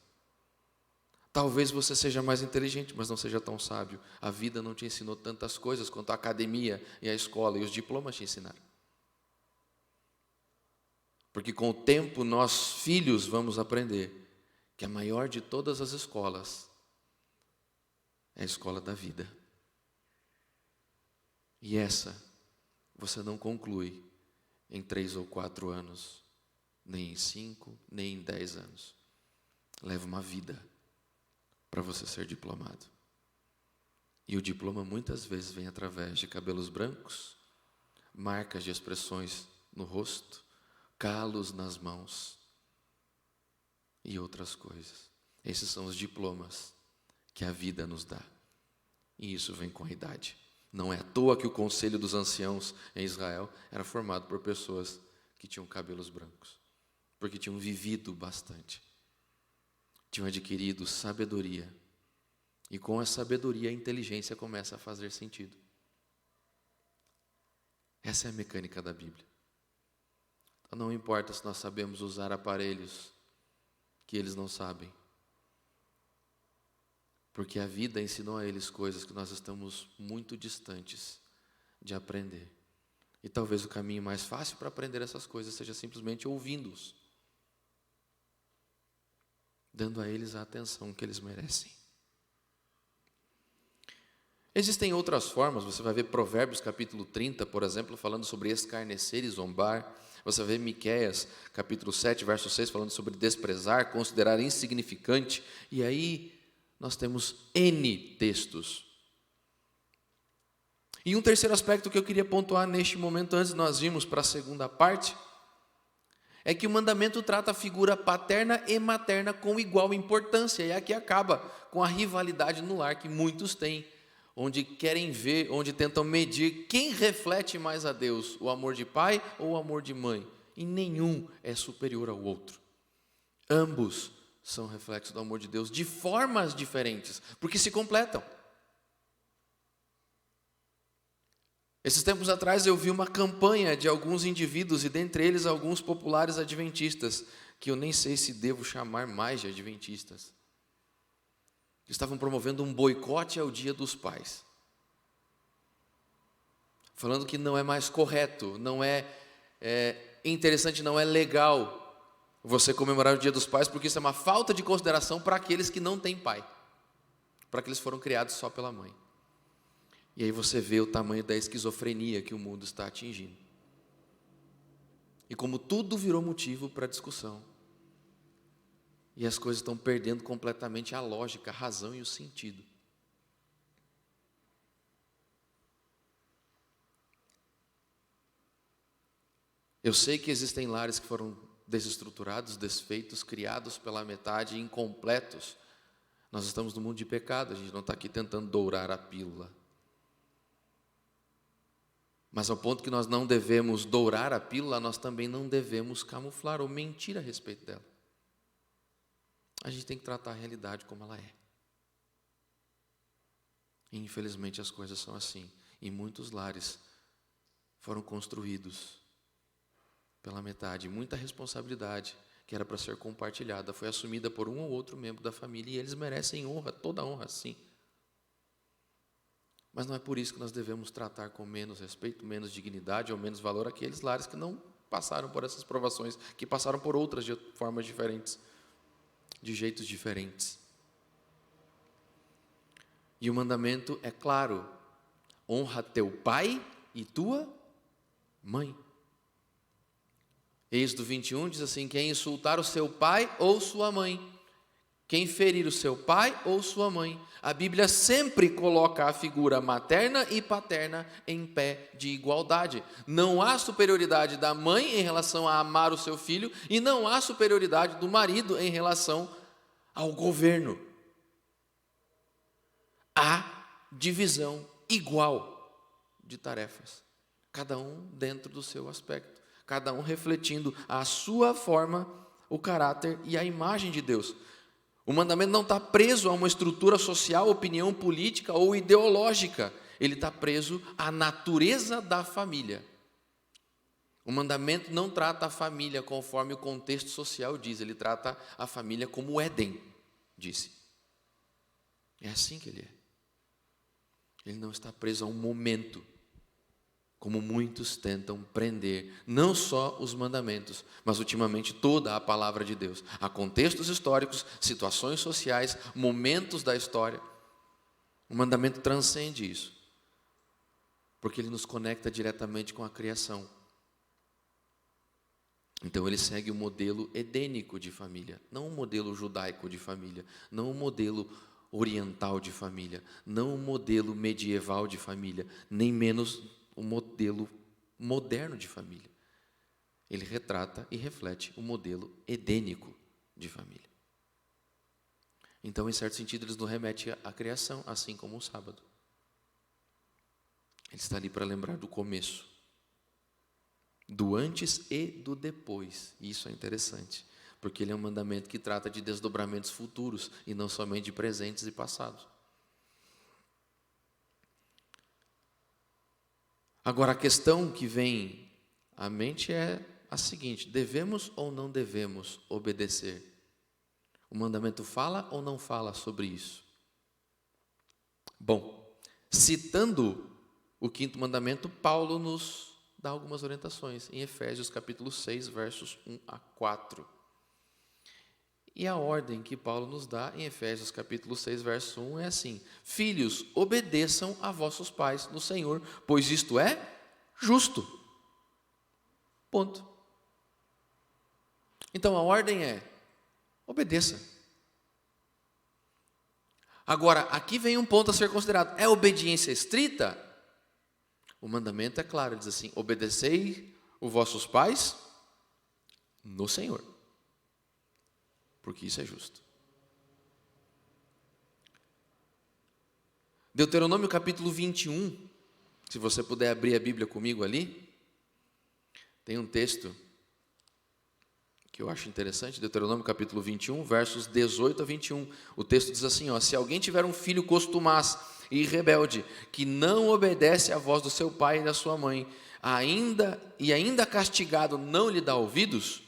Talvez você seja mais inteligente, mas não seja tão sábio. A vida não te ensinou tantas coisas quanto a academia e a escola e os diplomas te ensinaram. Porque com o tempo nós, filhos, vamos aprender que a maior de todas as escolas é a escola da vida. E essa você não conclui em 3 ou 4 anos, nem em 5, nem em 10 anos. Leva uma vida para você ser diplomado. E o diploma muitas vezes vem através de cabelos brancos, marcas de expressões no rosto, calos nas mãos e outras coisas. Esses são os diplomas que a vida nos dá. E isso vem com a idade. Não é à toa que o conselho dos anciãos em Israel era formado por pessoas que tinham cabelos brancos, porque tinham vivido bastante. Tinham adquirido sabedoria. E com a sabedoria, a inteligência começa a fazer sentido. Essa é a mecânica da Bíblia. Então não importa se nós sabemos usar aparelhos que eles não sabem. Porque a vida ensinou a eles coisas que nós estamos muito distantes de aprender. E talvez o caminho mais fácil para aprender essas coisas seja simplesmente ouvindo-os, dando a eles a atenção que eles merecem. Existem outras formas, você vai ver Provérbios capítulo 30, por exemplo, falando sobre escarnecer e zombar. Você vai ver Miqueias capítulo 7, verso 6, falando sobre desprezar, considerar insignificante. E aí nós temos N textos. E um terceiro aspecto que eu queria pontuar neste momento, antes de nós irmos para a segunda parte, é que o mandamento trata a figura paterna e materna com igual importância. E aqui acaba com a rivalidade no lar que muitos têm, onde querem ver, onde tentam medir quem reflete mais a Deus, o amor de pai ou o amor de mãe. E nenhum é superior ao outro. Ambos são reflexos do amor de Deus de formas diferentes, porque se completam. Esses tempos atrás eu vi uma campanha de alguns indivíduos, e dentre eles alguns populares adventistas, que eu nem sei se devo chamar mais de adventistas, que estavam promovendo um boicote ao Dia dos Pais. Falando que não é mais correto, não é interessante, não é legal você comemorar o Dia dos Pais, porque isso é uma falta de consideração para aqueles que não têm pai, para aqueles que foram criados só pela mãe. E aí você vê o tamanho da esquizofrenia que o mundo está atingindo. E como tudo virou motivo para discussão. E as coisas estão perdendo completamente a lógica, a razão e o sentido. Eu sei que existem lares que foram desestruturados, desfeitos, criados pela metade, incompletos. Nós estamos no mundo de pecado, a gente não está aqui tentando dourar a pílula. Mas ao ponto que nós não devemos dourar a pílula, nós também não devemos camuflar ou mentir a respeito dela. A gente tem que tratar a realidade como ela é. E infelizmente as coisas são assim. E muitos lares foram construídos pela metade. Muita responsabilidade que era para ser compartilhada foi assumida por um ou outro membro da família. E eles merecem honra, toda honra, sim. Mas não é por isso que nós devemos tratar com menos respeito, menos dignidade ou menos valor aqueles lares que não passaram por essas provações, que passaram por outras de formas diferentes, de jeitos diferentes. E o mandamento é claro: honra teu pai e tua mãe. Êxodo 21 diz assim: quem insultar o seu pai ou sua mãe, quem ferir o seu pai ou sua mãe. A Bíblia sempre coloca a figura materna e paterna em pé de igualdade. Não há superioridade da mãe em relação a amar o seu filho e não há superioridade do marido em relação ao governo. Há divisão igual de tarefas, cada um dentro do seu aspecto, cada um refletindo a sua forma, o caráter e a imagem de Deus. O mandamento não está preso a uma estrutura social, opinião política ou ideológica. Ele está preso à natureza da família. O mandamento não trata a família conforme o contexto social diz. Ele trata a família como o Éden disse. É assim que ele é. Ele não está preso a um momento, como muitos tentam prender, não só os mandamentos, mas ultimamente toda a palavra de Deus. Há contextos históricos, situações sociais, momentos da história. O mandamento transcende isso, porque ele nos conecta diretamente com a criação. Então ele segue o modelo edênico de família, não o modelo judaico de família, não o modelo oriental de família, não o modelo medieval de família, nem menos o modelo moderno de família. Ele retrata e reflete o modelo edênico de família. Então, em certo sentido, ele nos remete à criação, assim como o sábado. Ele está ali para lembrar do começo, do antes e do depois. E isso é interessante, porque ele é um mandamento que trata de desdobramentos futuros e não somente de presentes e passados. Agora, a questão que vem à mente é a seguinte: devemos ou não devemos obedecer? O mandamento fala ou não fala sobre isso? Bom, citando o 5º mandamento, Paulo nos dá algumas orientações em Efésios capítulo 6, versos 1 a 4. E a ordem que Paulo nos dá em Efésios capítulo 6, verso 1 é assim: filhos, obedeçam a vossos pais no Senhor, pois isto é justo. Ponto. Então a ordem é: obedeça. Agora, aqui vem um ponto a ser considerado. É obediência estrita? O mandamento é claro, diz assim: obedecei os vossos pais no Senhor, porque isso é justo. Deuteronômio capítulo 21, se você puder abrir a Bíblia comigo ali, tem um texto que eu acho interessante, Deuteronômio capítulo 21, versos 18 a 21. O texto diz assim, ó: se alguém tiver um filho costumaz e rebelde, que não obedece à voz do seu pai e da sua mãe, ainda castigado não lhe dá ouvidos,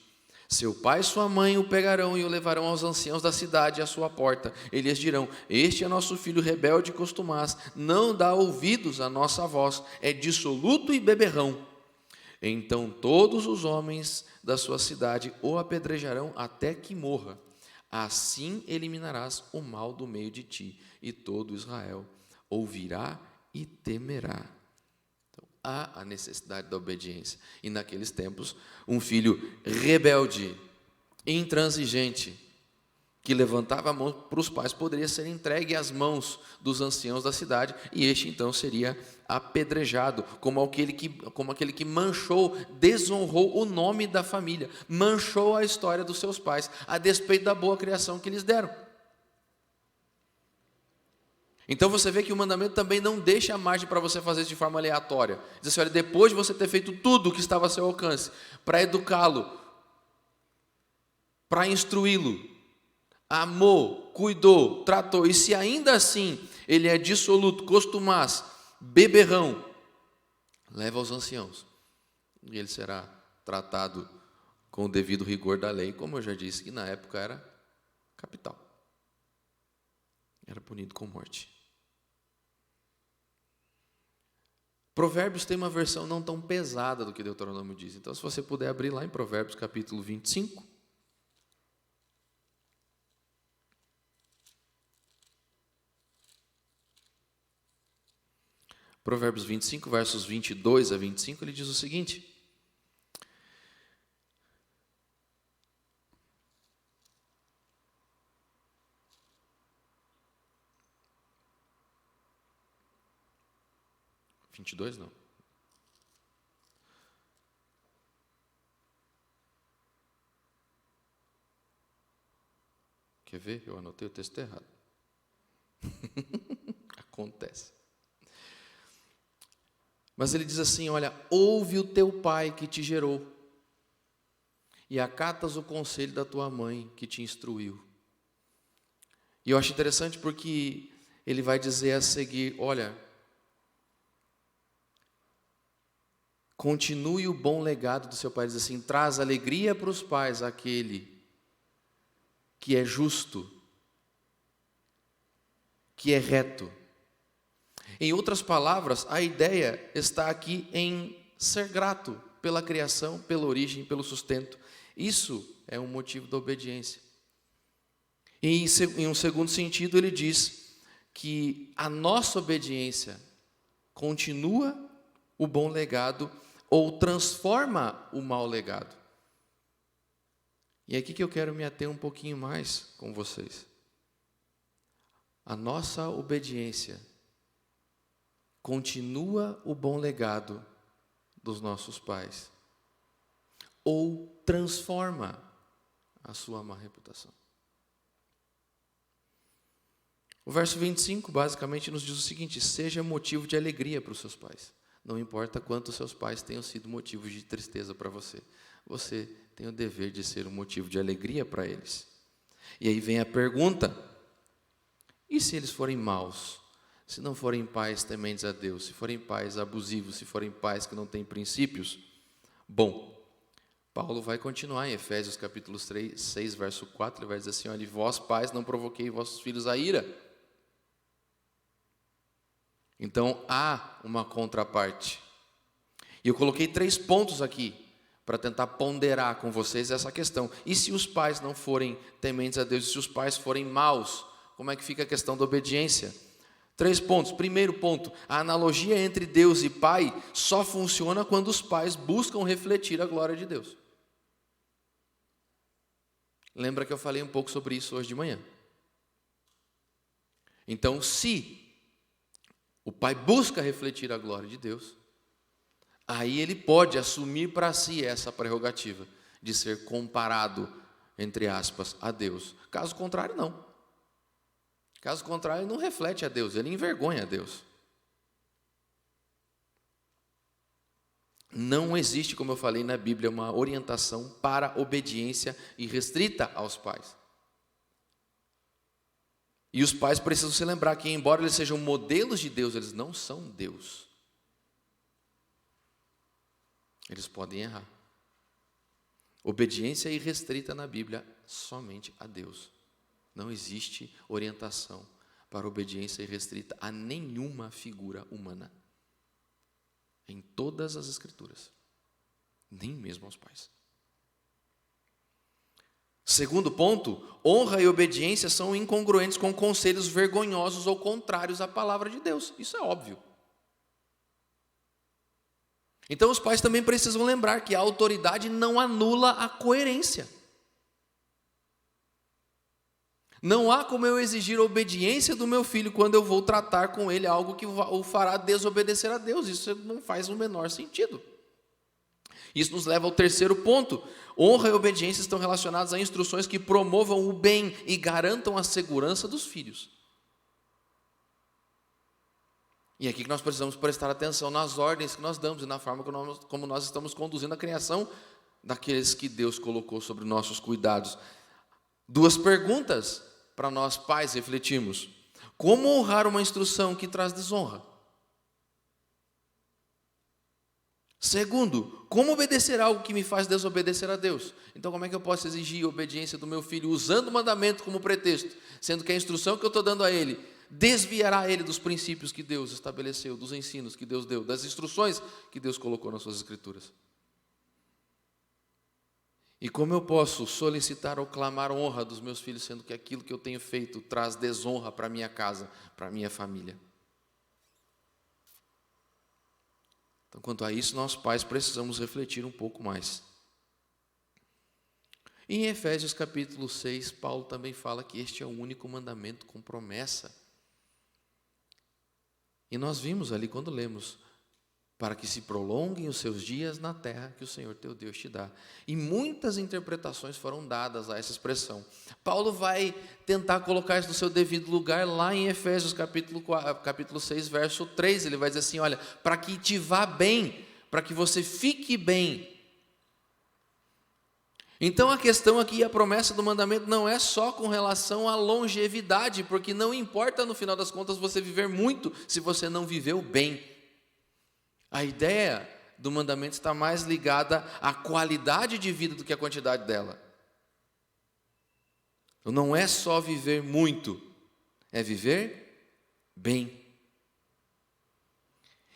seu pai e sua mãe o pegarão e o levarão aos anciãos da cidade à sua porta. Eles dirão: este é nosso filho rebelde e costumaz, não dá ouvidos à nossa voz, é dissoluto e beberrão. Então todos os homens da sua cidade o apedrejarão até que morra. Assim eliminarás o mal do meio de ti, e todo Israel ouvirá e temerá. Então, há a necessidade da obediência. E naqueles tempos, um filho rebelde, intransigente, que levantava a mão para os pais, poderia ser entregue às mãos dos anciãos da cidade, e este então seria apedrejado, como aquele que manchou, desonrou o nome da família, manchou a história dos seus pais, a despeito da boa criação que lhes deram. Então você vê que o mandamento também não deixa margem para você fazer isso de forma aleatória. Diz assim: olha, depois de você ter feito tudo o que estava a seu alcance, para educá-lo, para instruí-lo, amou, cuidou, tratou, e se ainda assim ele é dissoluto, costumaz, beberrão, leva aos anciãos, e ele será tratado com o devido rigor da lei, como eu já disse, que na época era capital, era punido com morte. Provérbios tem uma versão não tão pesada do que Deuteronômio diz, então se você puder abrir lá em Provérbios capítulo 25, Provérbios 25, versos 22 a 25, ele diz o seguinte: 22 não. Quer ver? Eu anotei o texto errado. Acontece. Mas ele diz assim, olha, ouve o teu pai que te gerou, e acatas o conselho da tua mãe que te instruiu. E eu acho interessante porque ele vai dizer a seguir, olha, continue o bom legado do seu pai. Diz assim, traz alegria para os pais aquele que é justo, que é reto. Em outras palavras, a ideia está aqui em ser grato pela criação, pela origem, pelo sustento. Isso é um motivo da obediência. E em um segundo sentido, ele diz que a nossa obediência continua o bom legado ou transforma o mau legado. E é aqui que eu quero me ater um pouquinho mais com vocês. A nossa obediência continua o bom legado dos nossos pais ou transforma a sua má reputação. O verso 25 basicamente nos diz o seguinte: seja motivo de alegria para os seus pais. Não importa quanto seus pais tenham sido motivos de tristeza para você. Você tem o dever de ser um motivo de alegria para eles. E aí vem a pergunta: e se eles forem maus? Se não forem pais tementes a Deus, se forem pais abusivos, se forem pais que não têm princípios? Bom, Paulo vai continuar em Efésios capítulo 6, verso 4, ele vai dizer assim, olha, vós pais não provoquei vossos filhos a ira. Então há uma contraparte. E eu coloquei 3 pontos aqui, para tentar ponderar com vocês essa questão. E se os pais não forem tementes a Deus, e se os pais forem maus, como é que fica a questão da obediência? 3 pontos. Primeiro ponto, a analogia entre Deus e pai só funciona quando os pais buscam refletir a glória de Deus. Lembra que eu falei um pouco sobre isso hoje de manhã? Então, se o pai busca refletir a glória de Deus, aí ele pode assumir para si essa prerrogativa de ser comparado, entre aspas, a Deus. Caso contrário, não. Caso contrário, ele não reflete a Deus, ele envergonha a Deus. Não existe, como eu falei na Bíblia, uma orientação para obediência irrestrita aos pais. E os pais precisam se lembrar que, embora eles sejam modelos de Deus, eles não são Deus. Eles podem errar. Obediência irrestrita na Bíblia somente a Deus. Não existe orientação para obediência irrestrita a nenhuma figura humana. Em todas as Escrituras. Nem mesmo aos pais. Segundo ponto, honra e obediência são incongruentes com conselhos vergonhosos ou contrários à palavra de Deus. Isso é óbvio. Então os pais também precisam lembrar que a autoridade não anula a coerência. Não há como eu exigir obediência do meu filho quando eu vou tratar com ele algo que o fará desobedecer a Deus. Isso não faz o menor sentido. Isso nos leva ao terceiro ponto. Honra e obediência estão relacionados a instruções que promovam o bem e garantam a segurança dos filhos. E é aqui que nós precisamos prestar atenção nas ordens que nós damos e na forma como nós estamos conduzindo a criação daqueles que Deus colocou sobre nossos cuidados. 2 perguntas para nós pais refletirmos. Como honrar uma instrução que traz desonra? Segundo, como obedecer algo que me faz desobedecer a Deus? Então, como é que eu posso exigir obediência do meu filho usando o mandamento como pretexto, sendo que a instrução que eu estou dando a ele desviará ele dos princípios que Deus estabeleceu, dos ensinos que Deus deu, das instruções que Deus colocou nas suas Escrituras? E como eu posso solicitar ou clamar honra dos meus filhos, sendo que aquilo que eu tenho feito traz desonra para a minha casa, para a minha família? Então, quanto a isso, nós pais precisamos refletir um pouco mais. E em Efésios capítulo 6, Paulo também fala que este é o único mandamento com promessa. E nós vimos ali, quando lemos, para que se prolonguem os seus dias na terra que o Senhor teu Deus te dá. E muitas interpretações foram dadas a essa expressão. Paulo vai tentar colocar isso no seu devido lugar lá em Efésios capítulo 6, verso 3. Ele vai dizer assim, olha, para que te vá bem, para que você fique bem. Então a questão aqui, a promessa do mandamento não é só com relação à longevidade, porque não importa no final das contas você viver muito se você não viveu bem. A ideia do mandamento está mais ligada à qualidade de vida do que à quantidade dela. Então, não é só viver muito, é viver bem.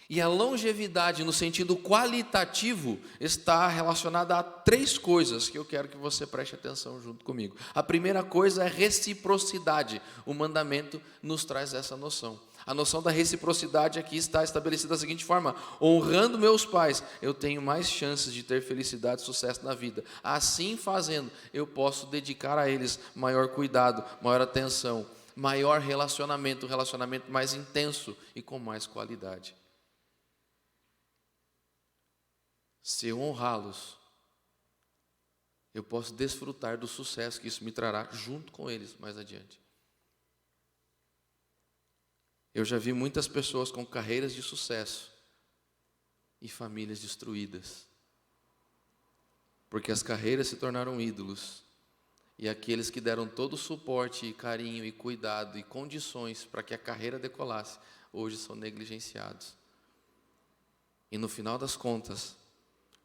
E a longevidade, no sentido qualitativo, está relacionada a 3 coisas que eu quero que você preste atenção junto comigo. A primeira coisa é reciprocidade. O mandamento nos traz essa noção. A noção da reciprocidade aqui está estabelecida da seguinte forma: honrando meus pais, eu tenho mais chances de ter felicidade e sucesso na vida. Assim fazendo, eu posso dedicar a eles maior cuidado, maior atenção, maior relacionamento, um relacionamento mais intenso e com mais qualidade. Se eu honrá-los, eu posso desfrutar do sucesso que isso me trará junto com eles mais adiante. Eu já vi muitas pessoas com carreiras de sucesso e famílias destruídas, porque as carreiras se tornaram ídolos, e aqueles que deram todo o suporte, e carinho, e cuidado, e condições para que a carreira decolasse, hoje são negligenciados. E no final das contas,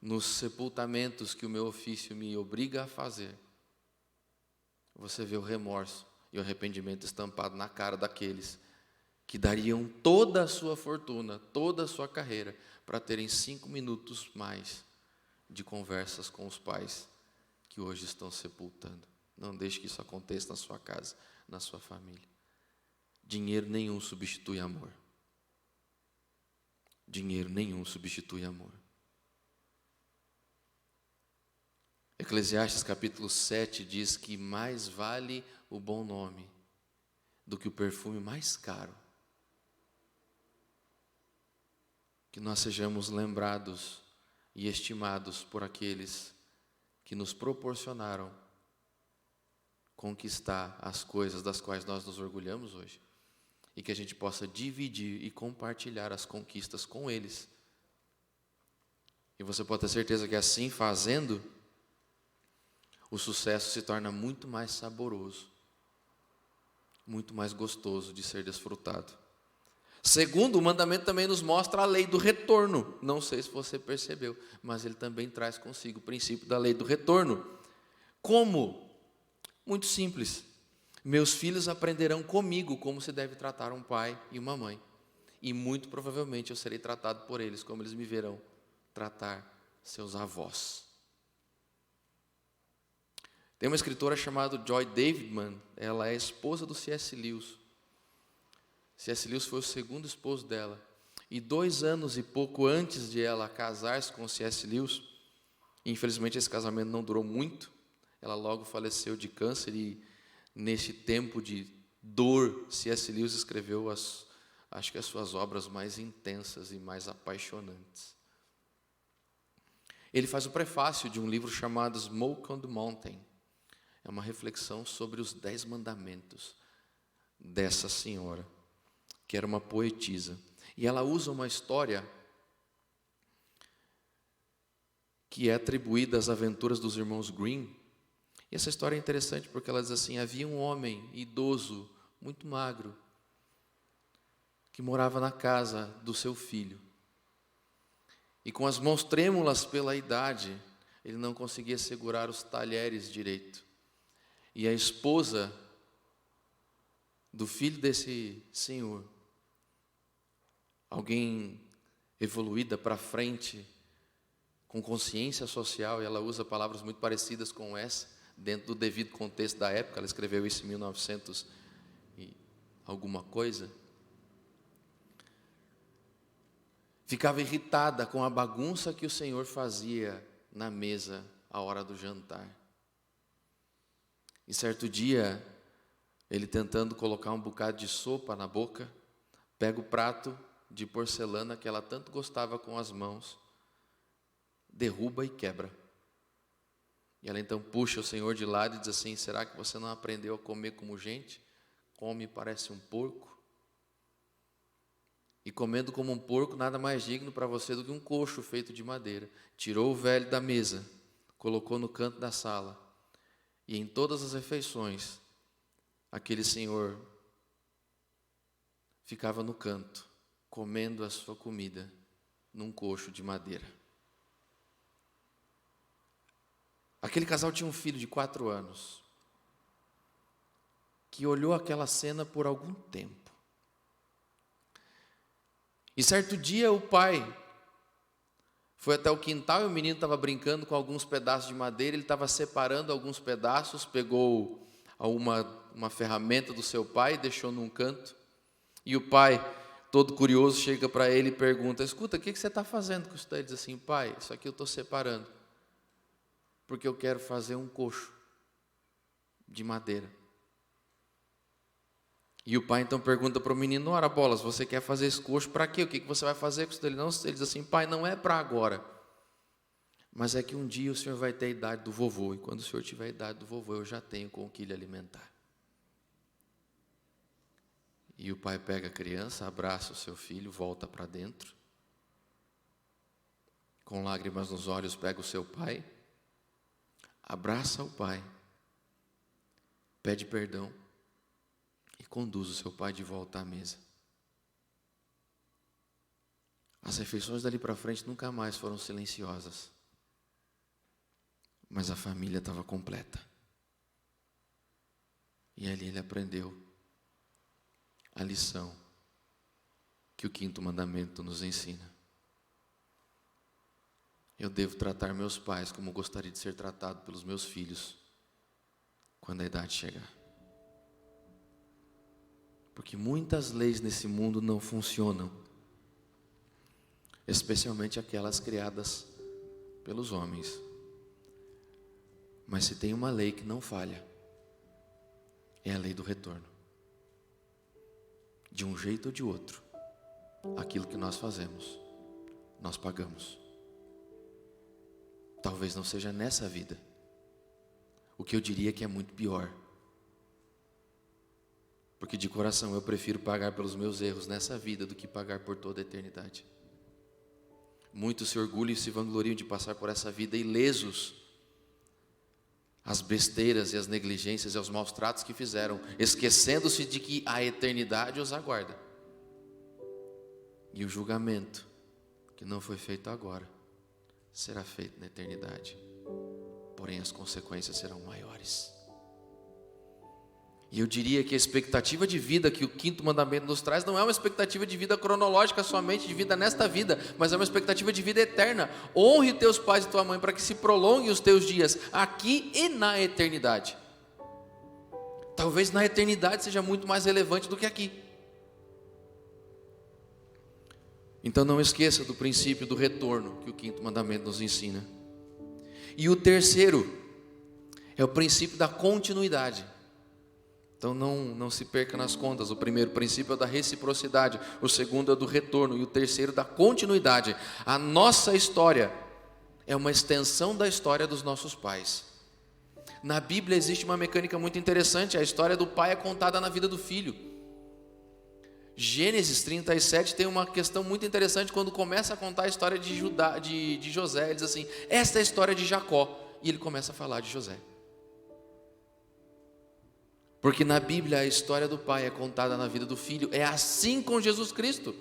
nos sepultamentos que o meu ofício me obriga a fazer, você vê o remorso e o arrependimento estampado na cara daqueles que dariam toda a sua fortuna, toda a sua carreira, para terem 5 minutos mais de conversas com os pais que hoje estão sepultando. Não deixe que isso aconteça na sua casa, na sua família. Dinheiro nenhum substitui amor. Dinheiro nenhum substitui amor. Eclesiastes capítulo 7 diz que mais vale o bom nome do que o perfume mais caro. Que nós sejamos lembrados e estimados por aqueles que nos proporcionaram conquistar as coisas das quais nós nos orgulhamos hoje. E que a gente possa dividir e compartilhar as conquistas com eles. E você pode ter certeza que assim fazendo, o sucesso se torna muito mais saboroso, muito mais gostoso de ser desfrutado. Segundo, o mandamento também nos mostra a lei do retorno. Não sei se você percebeu, mas ele também traz consigo o princípio da lei do retorno. Como? Muito simples. Meus filhos aprenderão comigo como se deve tratar um pai e uma mãe. E muito provavelmente eu serei tratado por eles como eles me verão tratar seus avós. Tem uma escritora chamada Joy Davidman. Ela é esposa do C.S. Lewis. C.S. Lewis foi o segundo esposo dela. E 2 anos e pouco antes de ela casar-se com o C.S. Lewis, infelizmente esse casamento não durou muito, ela logo faleceu de câncer e nesse tempo de dor, C.S. Lewis escreveu acho que as suas obras mais intensas e mais apaixonantes. Ele faz o prefácio de um livro chamado Smoke on the Mountain. É uma reflexão sobre os 10 mandamentos dessa senhora, que era uma poetisa. E ela usa uma história que é atribuída às aventuras dos irmãos Grimm. E essa história é interessante porque ela diz assim: havia um homem idoso, muito magro, que morava na casa do seu filho. E com as mãos trêmulas pela idade, ele não conseguia segurar os talheres direito. E a esposa do filho desse senhor, alguém evoluída para frente, com consciência social, e ela usa palavras muito parecidas com essa, dentro do devido contexto da época, ela escreveu isso em 1900 e alguma coisa, ficava irritada com a bagunça que o Senhor fazia na mesa à hora do jantar. E certo dia, ele tentando colocar um bocado de sopa na boca, pega o prato de porcelana que ela tanto gostava com as mãos, derruba e quebra. E ela então puxa o Senhor de lado e diz assim: será que você não aprendeu a comer como gente? Come, parece um porco. E comendo como um porco, nada mais digno para você do que um coxo feito de madeira. Tirou o velho da mesa, colocou no canto da sala. E em todas as refeições, aquele senhor ficava no canto, comendo a sua comida num coxo de madeira. Aquele casal tinha um filho de 4 anos, que olhou aquela cena por algum tempo. E certo dia o pai foi até o quintal e o menino estava brincando com alguns pedaços de madeira. Ele estava separando alguns pedaços, pegou uma ferramenta do seu pai e deixou num canto. E o pai, todo curioso, chega para ele e pergunta: escuta, o que você está fazendo com isso daí? Ele diz assim: pai, isso aqui eu estou separando, porque eu quero fazer um coxo de madeira. E o pai então pergunta para o menino: ora bolas, você quer fazer esse coxo para quê? O que você vai fazer com isso dele? Não, ele diz assim: pai, não é para agora, mas é que um dia o senhor vai ter a idade do vovô, e quando o senhor tiver a idade do vovô, eu já tenho com o que lhe alimentar. E o pai pega a criança, abraça o seu filho, volta para dentro, com lágrimas nos olhos, pega o seu pai, abraça o pai, pede perdão e conduz o seu pai de volta à mesa. As refeições dali para frente nunca mais foram silenciosas, mas a família estava completa. E ali ele aprendeu a lição que o 5º mandamento nos ensina. Eu devo tratar meus pais como gostaria de ser tratado pelos meus filhos quando a idade chegar. Porque muitas leis nesse mundo não funcionam, especialmente aquelas criadas pelos homens. Mas se tem uma lei que não falha, é a lei do retorno. De um jeito ou de outro, aquilo que nós fazemos, nós pagamos. Talvez não seja nessa vida, o que eu diria que é muito pior. Porque de coração eu prefiro pagar pelos meus erros nessa vida do que pagar por toda a eternidade. Muitos se orgulham e se vangloriam de passar por essa vida ilesos às besteiras e às negligências e aos maus tratos que fizeram, esquecendo-se de que a eternidade os aguarda. E o julgamento que não foi feito agora será feito na eternidade. Porém as consequências serão maiores. E eu diria que a expectativa de vida que o 5º mandamento nos traz não é uma expectativa de vida cronológica somente, de vida nesta vida, mas é uma expectativa de vida eterna. Honre teus pais e tua mãe para que se prolonguem os teus dias aqui e na eternidade. Talvez na eternidade seja muito mais relevante do que aqui. Então não esqueça do princípio do retorno que o 5º mandamento nos ensina. E o terceiro é o princípio da continuidade. Então não se perca nas contas. O primeiro princípio é da reciprocidade, o segundo é do retorno e o terceiro da continuidade. A nossa história é uma extensão da história dos nossos pais. Na Bíblia existe uma mecânica muito interessante. A história do pai é contada na vida do filho. Gênesis 37 tem uma questão muito interessante quando começa a contar a história de José. Ele diz assim: esta é a história de Jacó. E ele começa a falar de José. Porque na Bíblia a história do pai é contada na vida do filho. É assim com Jesus Cristo.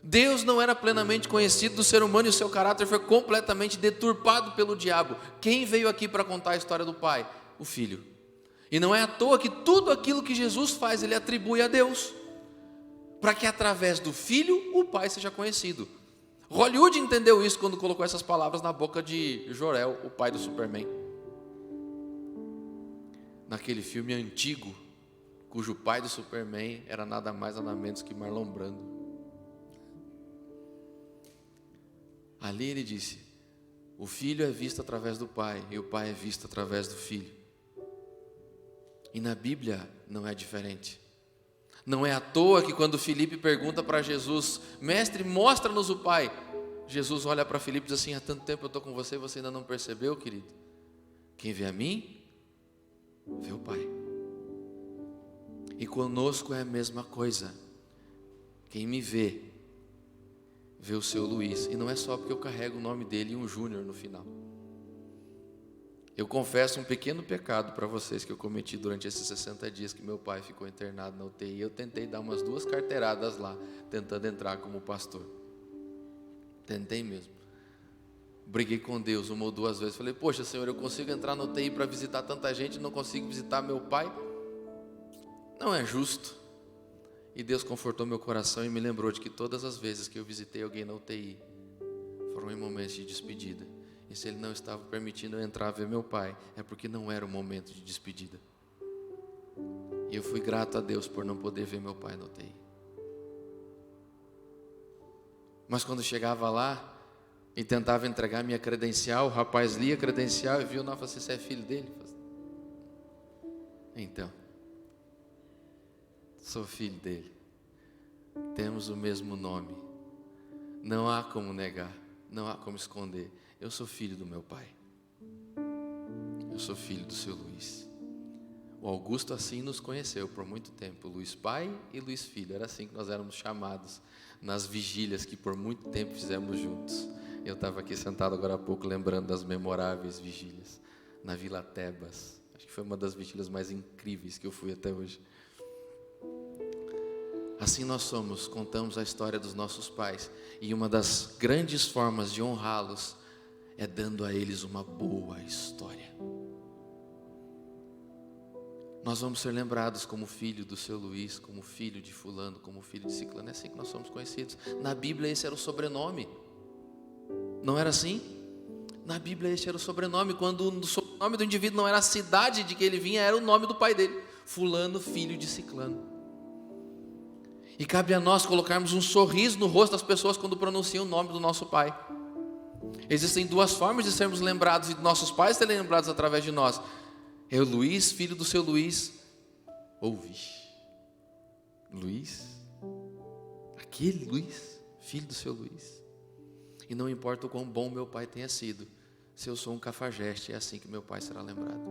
Deus não era plenamente conhecido do ser humano e o seu caráter foi completamente deturpado pelo diabo. Quem veio aqui para contar a história do pai? O filho. E não é à toa que tudo aquilo que Jesus faz, ele atribui a Deus, para que através do filho o pai seja conhecido. Hollywood entendeu isso quando colocou essas palavras na boca de Jor-El, o pai do Superman. Naquele filme antigo, cujo pai do Superman era nada mais nada menos que Marlon Brando. Ali ele disse: o filho é visto através do pai e o pai é visto através do filho. E na Bíblia não é diferente. Não é à toa que quando Filipe pergunta para Jesus: mestre, mostra-nos o Pai, Jesus olha para Filipe e diz assim: há tanto tempo eu estou com você e você ainda não percebeu, querido? Quem vê a mim, vê o Pai. E conosco é a mesma coisa. Quem me vê, vê o seu Luiz. E não é só porque eu carrego o nome dele e um Júnior no final. Eu confesso um pequeno pecado para vocês que eu cometi durante esses 60 dias que meu pai ficou internado na UTI. Eu tentei dar umas 2 carteiradas lá, tentando entrar como pastor. Tentei mesmo. Briguei com Deus 1 ou 2 vezes. Falei: poxa, Senhor, eu consigo entrar na UTI para visitar tanta gente e não consigo visitar meu pai? Não é justo. E Deus confortou meu coração e me lembrou de que todas as vezes que eu visitei alguém na UTI foram em momentos de despedida. E se Ele não estava permitindo eu entrar ver meu pai, é porque não era o momento de despedida. E eu fui grato a Deus por não poder ver meu pai na UTI. Mas quando chegava lá e tentava entregar minha credencial, o rapaz lia a credencial e viu, não, falei assim: você é filho dele? Então, sou filho dele. Temos o mesmo nome. Não há como negar, não há como esconder. Eu sou filho do meu pai. Eu sou filho do seu Luiz. O Augusto assim nos conheceu por muito tempo. Luiz pai e Luiz filho. Era assim que nós éramos chamados nas vigílias que por muito tempo fizemos juntos. Eu estava aqui sentado agora há pouco lembrando das memoráveis vigílias na Vila Tebas. Acho que foi uma das vigílias mais incríveis que eu fui até hoje. Assim nós somos, contamos a história dos nossos pais. E uma das grandes formas de honrá-los é dando a eles uma boa história. Nós vamos ser lembrados como filho do seu Luiz, como filho de fulano, como filho de ciclano. É assim que nós somos conhecidos. Na Bíblia esse era o sobrenome. Não era assim? Na Bíblia esse era o sobrenome. Quando o sobrenome do indivíduo não era a cidade de que ele vinha, era o nome do pai dele. Fulano, filho de ciclano. E cabe a nós colocarmos um sorriso no rosto das pessoas quando pronunciam o nome do nosso pai. Existem 2 formas de sermos lembrados e de nossos pais serem lembrados através de nós. É o Luiz, filho do seu Luiz. Ouve. Luiz? Aquele Luiz, filho do seu Luiz. E não importa o quão bom meu pai tenha sido, se eu sou um cafajeste, é assim que meu pai será lembrado.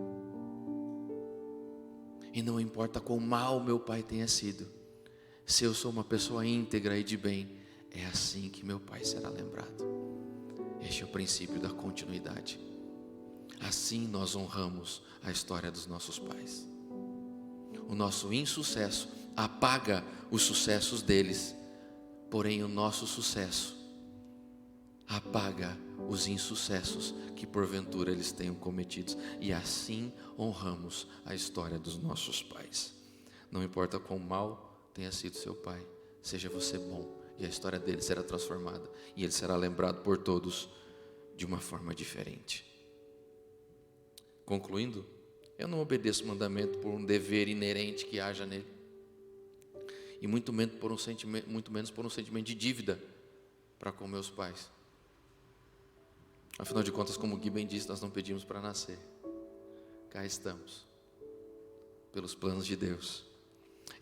E não importa quão mal meu pai tenha sido, se eu sou uma pessoa íntegra e de bem, é assim que meu pai será lembrado. Este é o princípio da continuidade. Assim nós honramos a história dos nossos pais. O nosso insucesso apaga os sucessos deles, porém o nosso sucesso apaga os insucessos que porventura eles tenham cometidos. E assim honramos a história dos nossos pais. Não importa quão mal tenha sido seu pai, seja você bom, e a história dele será transformada, e ele será lembrado por todos de uma forma diferente. Concluindo, eu não obedeço o mandamento por um dever inerente que haja nele, e muito menos por um sentimento de dívida para com meus pais. Afinal de contas, como o Gui bem disse, nós não pedimos para nascer. Cá estamos, pelos planos de Deus.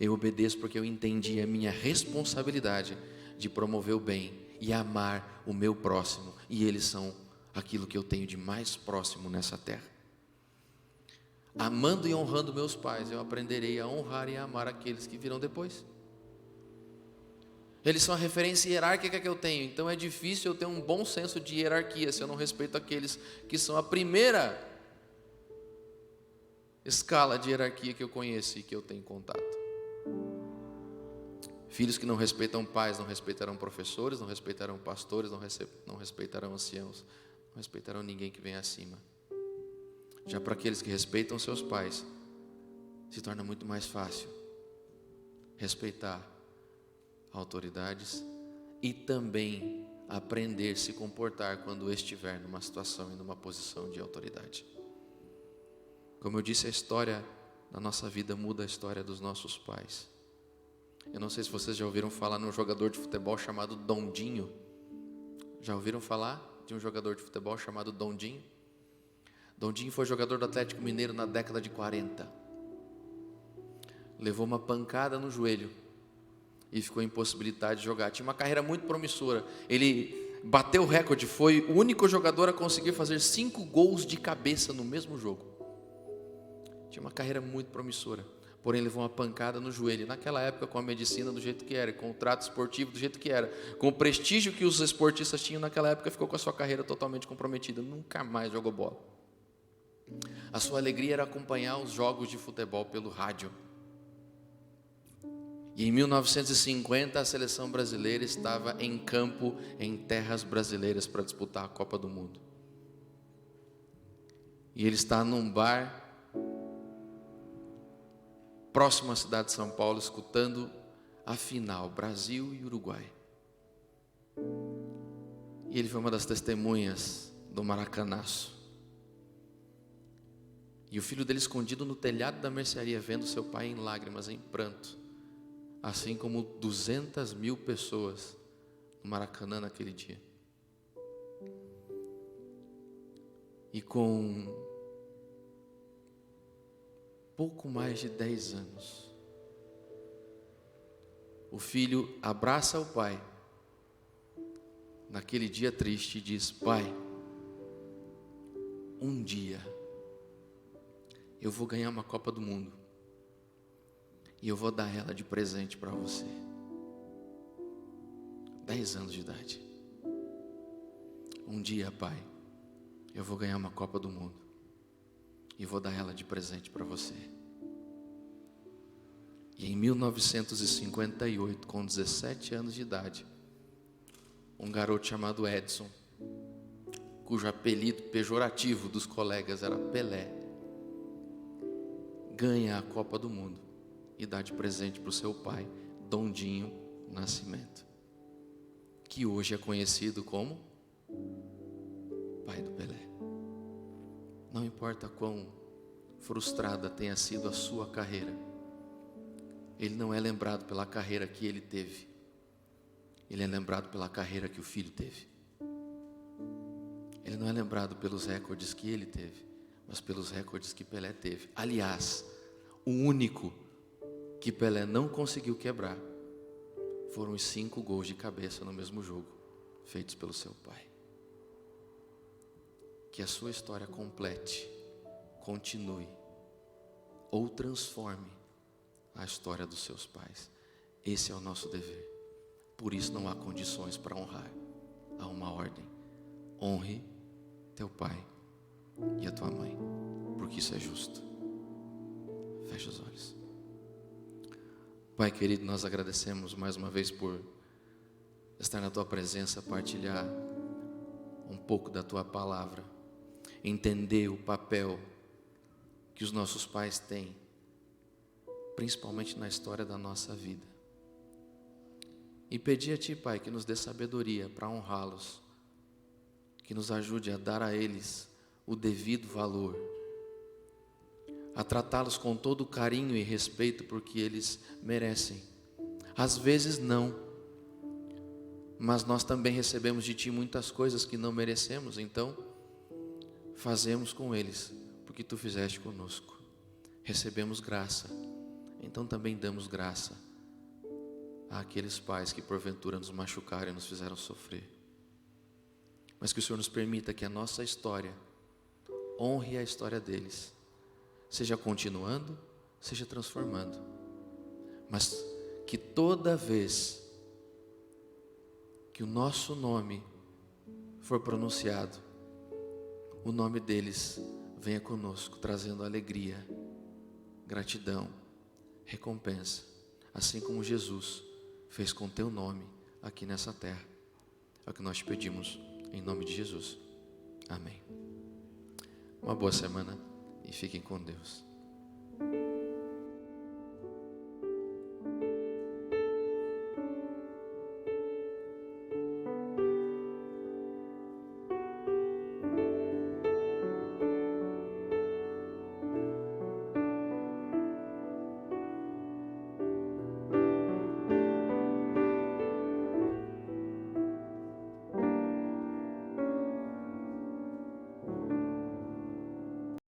Eu obedeço porque eu entendi a minha responsabilidade de promover o bem e amar o meu próximo, e eles são aquilo que eu tenho de mais próximo nessa terra. Amando e honrando meus pais, eu aprenderei a honrar e a amar aqueles que virão depois. Eles são a referência hierárquica que eu tenho, então é difícil eu ter um bom senso de hierarquia se eu não respeito aqueles que são a primeira escala de hierarquia que eu conheço e que eu tenho contato. Filhos que não respeitam pais, não respeitarão professores, não respeitarão pastores, não respeitarão anciãos, não respeitarão ninguém que vem acima. Já para aqueles que respeitam seus pais, se torna muito mais fácil respeitar autoridades e também aprender a se comportar quando estiver numa situação e numa posição de autoridade. Como eu disse, a história da nossa vida muda a história dos nossos pais. Eu não sei se vocês já ouviram falar num jogador de futebol chamado Dondinho. Já ouviram falar de um jogador de futebol chamado Dondinho? Dondinho foi jogador do Atlético Mineiro na década de 40. levou uma pancada no joelho e ficou impossibilitado de jogar. Tinha uma carreira muito promissora. Ele bateu o recorde, foi o único jogador a conseguir fazer 5 gols de cabeça no mesmo jogo. Tinha uma carreira muito promissora, porém levou uma pancada no joelho. Naquela época, com a medicina do jeito que era, com o trato esportivo do jeito que era, com o prestígio que os esportistas tinham naquela época, ficou com a sua carreira totalmente comprometida. Nunca mais jogou bola. A sua alegria era acompanhar os jogos de futebol pelo rádio. E em 1950 a seleção brasileira estava em campo em terras brasileiras para disputar a Copa do Mundo. E ele está num bar próximo à cidade de São Paulo, escutando a final, Brasil e Uruguai. E ele foi uma das testemunhas do Maracanaço. E o filho dele escondido no telhado da mercearia, vendo seu pai em lágrimas, em pranto, assim como 200.000 pessoas no Maracanã naquele dia. E com pouco mais de 10 anos, o filho abraça o pai naquele dia triste e diz: pai, um dia eu vou ganhar uma Copa do Mundo e eu vou dar ela de presente para você. 10 anos de idade. Um dia, pai, eu vou ganhar uma Copa do Mundo e vou dar ela de presente para você. E em 1958, com 17 anos de idade, um garoto chamado Edson, cujo apelido pejorativo dos colegas era Pelé, ganha a Copa do Mundo e dá de presente para o seu pai, Dondinho Nascimento, que hoje é conhecido como pai do Pelé. Não importa quão frustrada tenha sido a sua carreira, ele não é lembrado pela carreira que ele teve, ele é lembrado pela carreira que o filho teve. Ele não é lembrado pelos recordes que ele teve, mas pelos recordes que Pelé teve. Aliás, o único que Pelé não conseguiu quebrar foram os 5 gols de cabeça no mesmo jogo, feitos pelo seu pai. Que a sua história complete, continue ou transforme a história dos seus pais. Esse é o nosso dever. Por isso não há condições para honrar. Há uma ordem: honre teu pai e a tua mãe, porque isso é justo. Feche os olhos. Pai querido, nós agradecemos mais uma vez por estar na tua presença, partilhar um pouco da tua palavra, entender o papel que os nossos pais têm, principalmente na história da nossa vida. E pedir a ti, Pai, que nos dê sabedoria para honrá-los, que nos ajude a dar a eles o devido valor, a tratá-los com todo o carinho e respeito porque eles merecem. Às vezes não, mas nós também recebemos de ti muitas coisas que não merecemos, então fazemos com eles porque tu fizeste conosco. Recebemos graça, então também damos graça àqueles pais que porventura nos machucaram e nos fizeram sofrer. Mas que o Senhor nos permita que a nossa história honre a história deles, seja continuando, seja transformando, mas que toda vez que o nosso nome for pronunciado, o nome deles venha conosco, trazendo alegria, gratidão, recompensa, assim como Jesus fez com teu nome aqui nessa terra. É o que nós te pedimos em nome de Jesus. Amém. Uma boa semana e fiquem com Deus.